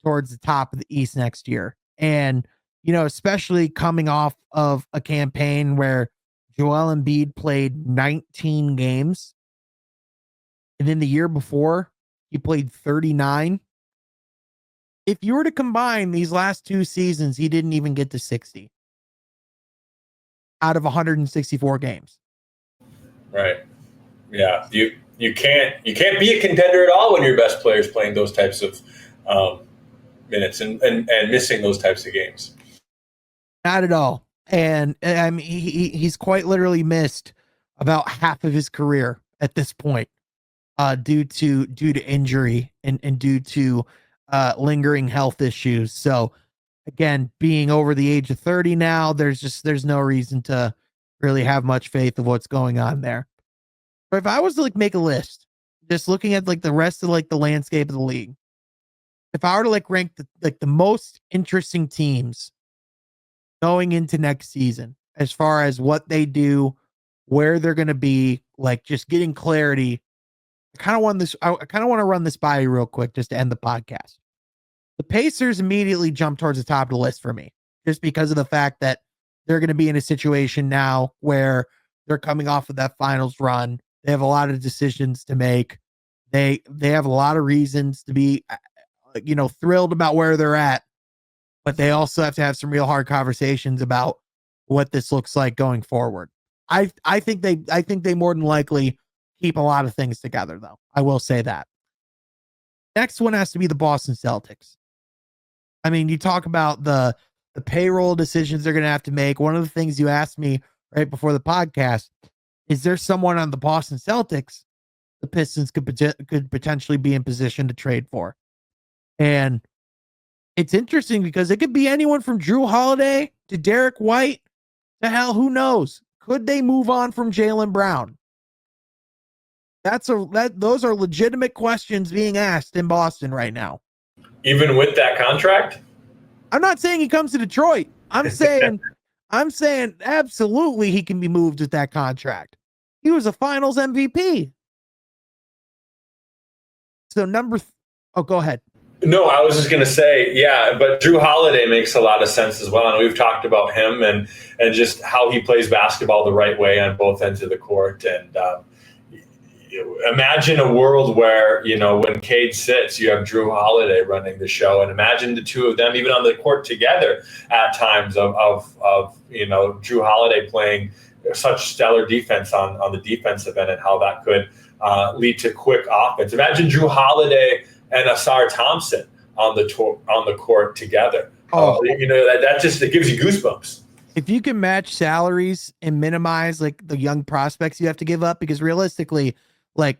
towards the top of the East next year. And, especially coming off of a campaign where Joel Embiid played 19 games. And then the year before, he played 39. If you were to combine these last 2 seasons, he didn't even get to 60 out of 164 games. Right. Yeah. You can't be a contender at all when your best player is playing those types of minutes and missing those types of games. Not at all. And I mean, he's quite literally missed about half of his career at this point, due to injury and due to lingering health issues. So again, being over the age of 30 now, there's no reason to really have much faith of what's going on there. But if I was to make a list, just looking at the rest of the landscape of the league, if I were to rank the most interesting teams going into next season, as far as what they do, where they're going to be, just getting clarity, I kind of want to run this by you real quick just to end the podcast. The Pacers immediately jump towards the top of the list for me, just because of the fact that they're going to be in a situation now where they're coming off of that finals run. They have a lot of decisions to make. They have a lot of reasons to be, thrilled about where they're at, but they also have to have some real hard conversations about what this looks like going forward. I think they more than likely keep a lot of things together, though. I will say that. Next one has to be the Boston Celtics. I mean, you talk about the payroll decisions they're going to have to make. One of the things you asked me right before the podcast, is there someone on the Boston Celtics the Pistons could potentially be in position to trade for? And it's interesting because it could be anyone from Drew Holiday to Derek White to hell, who knows? Could they move on from Jaylen Brown? Those are legitimate questions being asked in Boston right now. Even with that contract? I'm not saying he comes to Detroit. I'm saying absolutely he can be moved with that contract. He was a finals MVP. So go ahead. No, I was just going to say, yeah, but Drew Holiday makes a lot of sense as well. And we've talked about him and just how he plays basketball the right way on both ends of the court. And imagine a world where, when Cade sits, you have Drew Holiday running the show, and imagine the two of them even on the court together at times of Drew Holiday playing such stellar defense on the defensive end, and how that could lead to quick offense. Imagine Drew Holiday and Asar Thompson on the court together. That just, it gives you goosebumps. If you can match salaries and minimize like the young prospects you have to give up, because realistically, like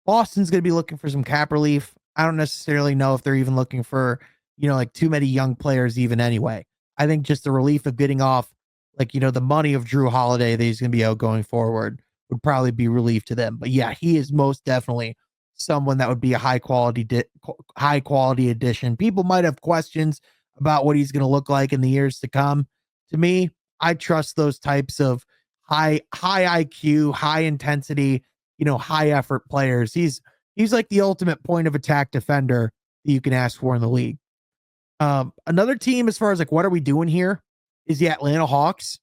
Boston's going to be looking for some cap relief. I don't necessarily know if they're even looking for, like too many young players even anyway. I think just the relief of getting off, like, the money of Drew Holiday that he's going to be out going forward would probably be relief to them. But yeah, he is most definitely someone that would be a high quality addition. People might have questions about what he's going to look like in the years to come. To me, I trust those types of high IQ, high intensity, high effort players. He's like the ultimate point of attack defender that you can ask for in the league. Another team, as far as like, what are we doing here, is the Atlanta Hawks.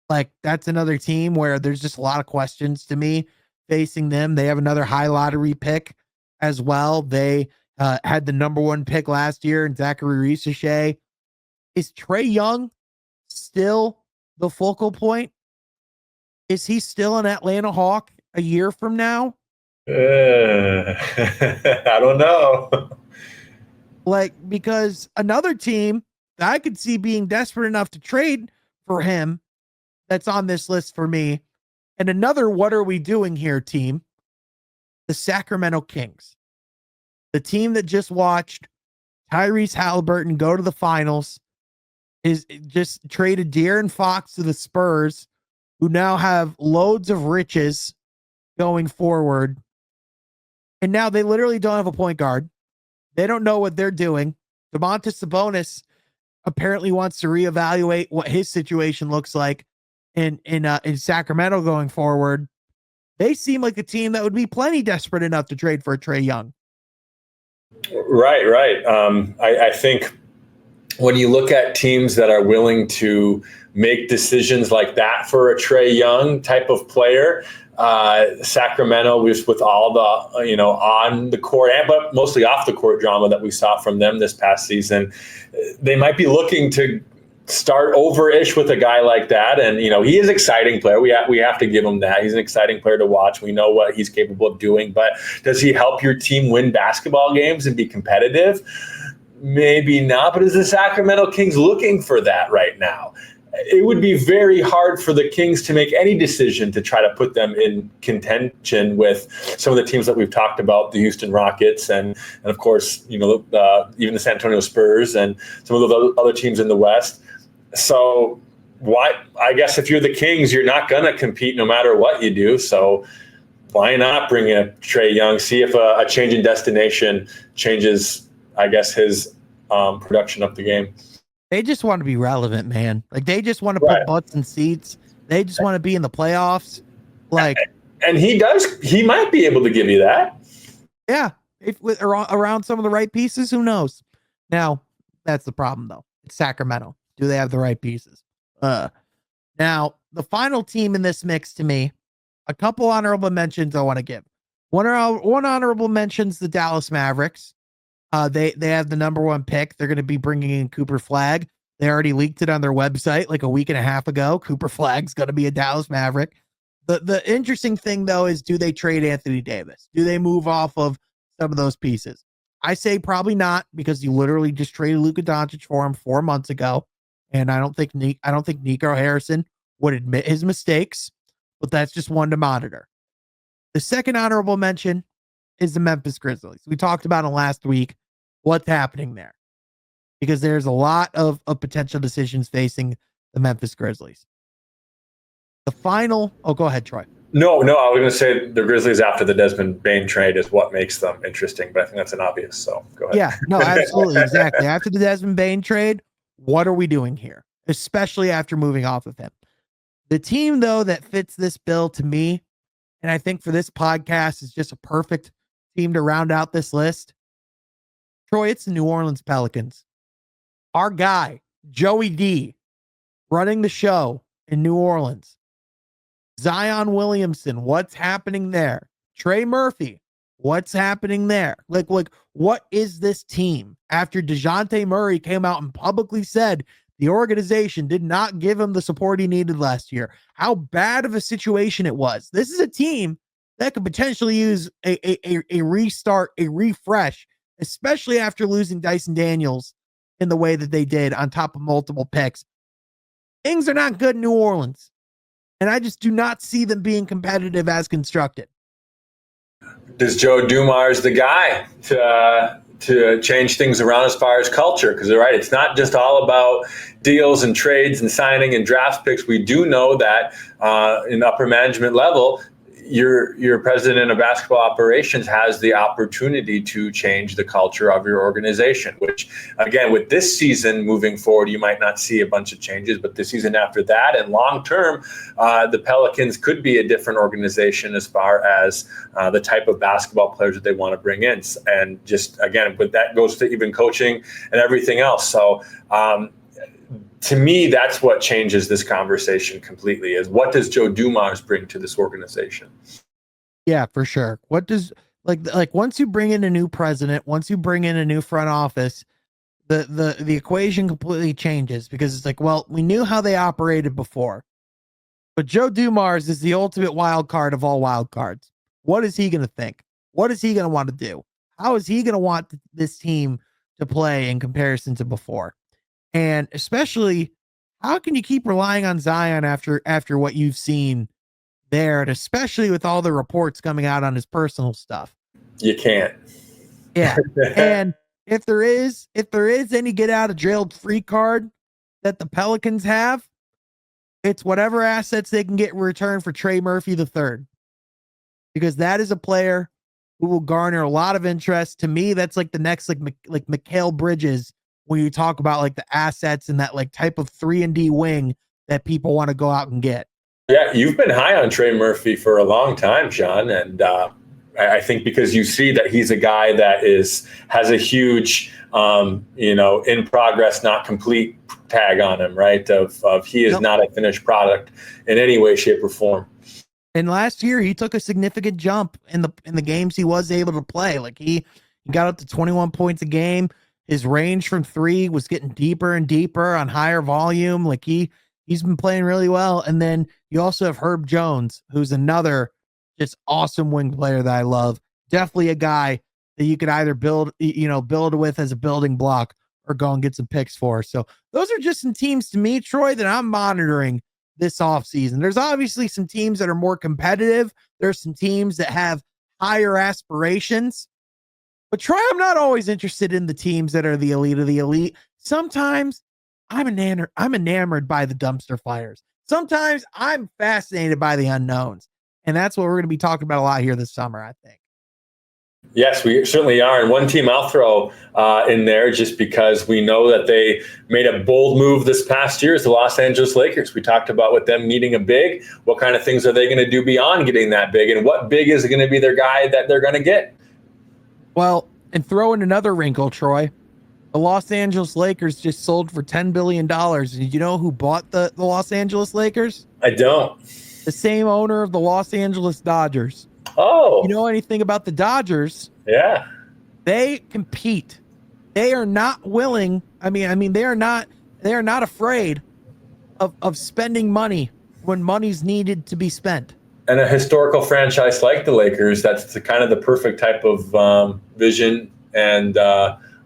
Like, that's another team where there's just a lot of questions to me facing them. They have another high lottery pick as well. They had the number 1 pick last year in Zachary Risichet. Is Trae Young still the focal point? Is he still an Atlanta Hawk a year from now? I don't know. Like, because another team that I could see being desperate enough to trade for him that's on this list for me, and another what are we doing here team, the Sacramento Kings. The team that just watched Tyrese Halliburton go to the finals, is just traded De'Aaron Fox to the Spurs, who now have loads of riches going forward. And now they literally don't have a point guard. They don't know what they're doing. Domantas Sabonis apparently wants to reevaluate what his situation looks like in Sacramento going forward. They seem like a team that would be plenty desperate enough to trade for a Trae Young. Right. I think when you look at teams that are willing to make decisions like that for a Trae Young type of player, Sacramento was with all the, on the court, but mostly off the court drama that we saw from them this past season, they might be looking to start over-ish with a guy like that. And, he is an exciting player. We have to give him that. He's an exciting player to watch. We know what he's capable of doing, but does he help your team win basketball games and be competitive? Maybe not, but is the Sacramento Kings looking for that right now? It would be very hard for the Kings to make any decision to try to put them in contention with some of the teams that we've talked about, the Houston Rockets and of course, even the San Antonio Spurs and some of those other teams in the West. So I guess if you're the Kings, you're not going to compete no matter what you do. So why not bring in Trae Young, see if a change in destination changes, I guess, his production of the game. They just want to be relevant, man. Like, they just want to put butts in seats. They just want to be in the playoffs. Like, and he might be able to give you that. Yeah. If with around some of the right pieces, who knows? Now, that's the problem though. It's Sacramento. Do they have the right pieces? Now, the final team in this mix, to me, a couple honorable mentions I want to give. One honorable mentions the Dallas Mavericks. They have the number 1 pick. They're going to be bringing in Cooper Flagg. They already leaked it on their website like a week and a half ago. Cooper Flagg's going to be a Dallas Maverick. The interesting thing, though, is do they trade Anthony Davis? Do they move off of some of those pieces? I say probably not, because you literally just traded Luka Doncic for him 4 months ago, and I don't think Nico Harrison would admit his mistakes, but that's just one to monitor. The second honorable mention is the Memphis Grizzlies. We talked about it last week. What's happening there? Because there's a lot of potential decisions facing the Memphis Grizzlies. The final, go ahead, Troy. No, I was going to say the Grizzlies after the Desmond Bane trade is what makes them interesting, but I think that's an obvious, so go ahead. Yeah, no, absolutely, exactly. After the Desmond Bane trade, what are we doing here? Especially after moving off of him. The team, though, that fits this bill to me, and I think for this podcast is just a perfect team to round out this list. Troy, it's the New Orleans Pelicans. Our guy, Joey D, running the show in New Orleans. Zion Williamson, what's happening there? Trey Murphy, what's happening there? Like, what is this team? After DeJounte Murray came out and publicly said the organization did not give him the support he needed last year, how bad of a situation it was. This is a team that could potentially use a restart, a refresh, especially after losing Dyson Daniels in the way that they did on top of multiple picks. Things are not good in New Orleans. And I just do not see them being competitive as constructed. Does Joe Dumars the guy to change things around as far as culture? Because you're right, it's not just all about deals and trades and signing and draft picks. We do know that in upper management level, your president of basketball operations has the opportunity to change the culture of your organization, which, again, with this season moving forward, you might not see a bunch of changes, but the season after that and long term, the Pelicans could be a different organization as far as the type of basketball players that they want to bring in. And just, again, but that goes to even coaching and everything else. So, to me, that's what changes this conversation completely, is what does Joe Dumars bring to this organization? Yeah, for sure. What does, like once you bring in a new president, once you bring in a new front office, the equation completely changes, because it's like, well, we knew how they operated before, but Joe Dumars is the ultimate wild card of all wild cards. What is he going to think? What is he going to want to do? How is he going to want this team to play in comparison to before? And especially, how can you keep relying on Zion after what you've seen there, and especially with all the reports coming out on his personal stuff? You can't. Yeah. And if there is any get out of jail free card that the Pelicans have, it's whatever assets they can get in return for Trey Murphy III, because that is a player who will garner a lot of interest. To me, that's like the next like Mikal Bridges, when you talk about like the assets and that like type of 3-and-D wing that people want to go out and get. Yeah, you've been high on Trey Murphy for a long time, Sean, and I think because you see that he's a guy that has a huge, in progress, not complete tag on him, right? Of he is not a finished product in any way, shape, or form. And last year, he took a significant jump in the games he was able to play. Like he got up to 21 points a game. His range from three was getting deeper and deeper on higher volume. Like he's been playing really well. And then you also have Herb Jones, who's another just awesome wing player that I love. Definitely a guy that you could either build with as a building block or go and get some picks for. So those are just some teams to me, Troy, that I'm monitoring this offseason. There's obviously some teams that are more competitive. There's some teams that have higher aspirations. But Troy, I'm not always interested in the teams that are the elite of the elite. Sometimes I'm enamored by the dumpster fires. Sometimes I'm fascinated by the unknowns. And that's what we're going to be talking about a lot here this summer, I think. Yes, we certainly are. And one team I'll throw in there, just because we know that they made a bold move this past year, is the Los Angeles Lakers. We talked about with them needing a big. What kind of things are they going to do beyond getting that big? And what big is going to be their guy that they're going to get? Well, and throw in another wrinkle, Troy. The Los Angeles Lakers just sold for $10 billion. And you know who bought the Los Angeles Lakers? I don't. The same owner of the Los Angeles Dodgers. Oh. You know anything about the Dodgers? Yeah. They compete. They are not willing. They are not afraid of spending money when money's needed to be spent. And a historical franchise like the Lakers, that's kind of the perfect type of vision and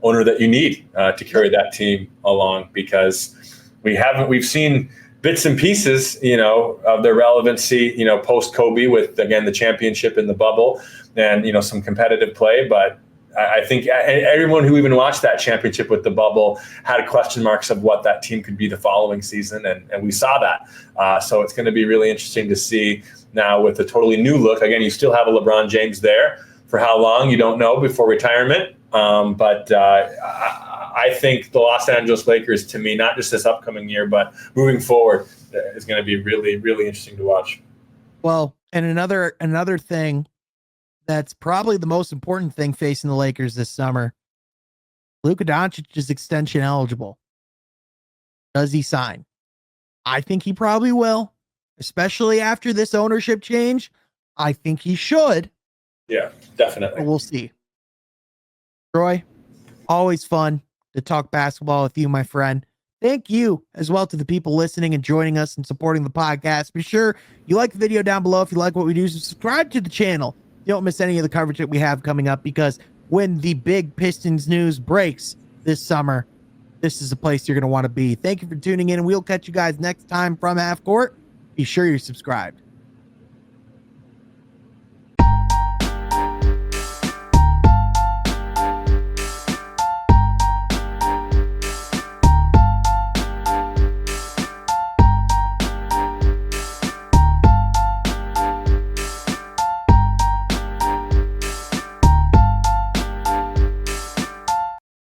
owner that you need to carry that team along, because we've seen bits and pieces, of their relevancy, post Kobe, with, again, the championship in the bubble and, some competitive play. But I think everyone who even watched that championship with the bubble had question marks of what that team could be the following season. And we saw that. So it's going to be really interesting to see now with a totally new look. Again, you still have a LeBron James there. For how long, you don't know, before retirement. But I think the Los Angeles Lakers, to me, not just this upcoming year, but moving forward, is going to be really, really interesting to watch. Well, and another thing that's probably the most important thing facing the Lakers this summer, Luka Doncic is extension eligible. Does he sign? I think he probably will. especially after this ownership change. I think he should. Yeah, definitely. But we'll see. Troy, always fun to talk basketball with you, my friend. Thank you as well to the people listening and joining us and supporting the podcast. Be sure you like the video down below if you like what we do. Subscribe to the channel. You don't miss any of the coverage that we have coming up, because when the big Pistons news breaks this summer, this is the place you're going to want to be. Thank you for tuning in, and we'll catch you guys next time from Half Court. Be sure you're subscribed.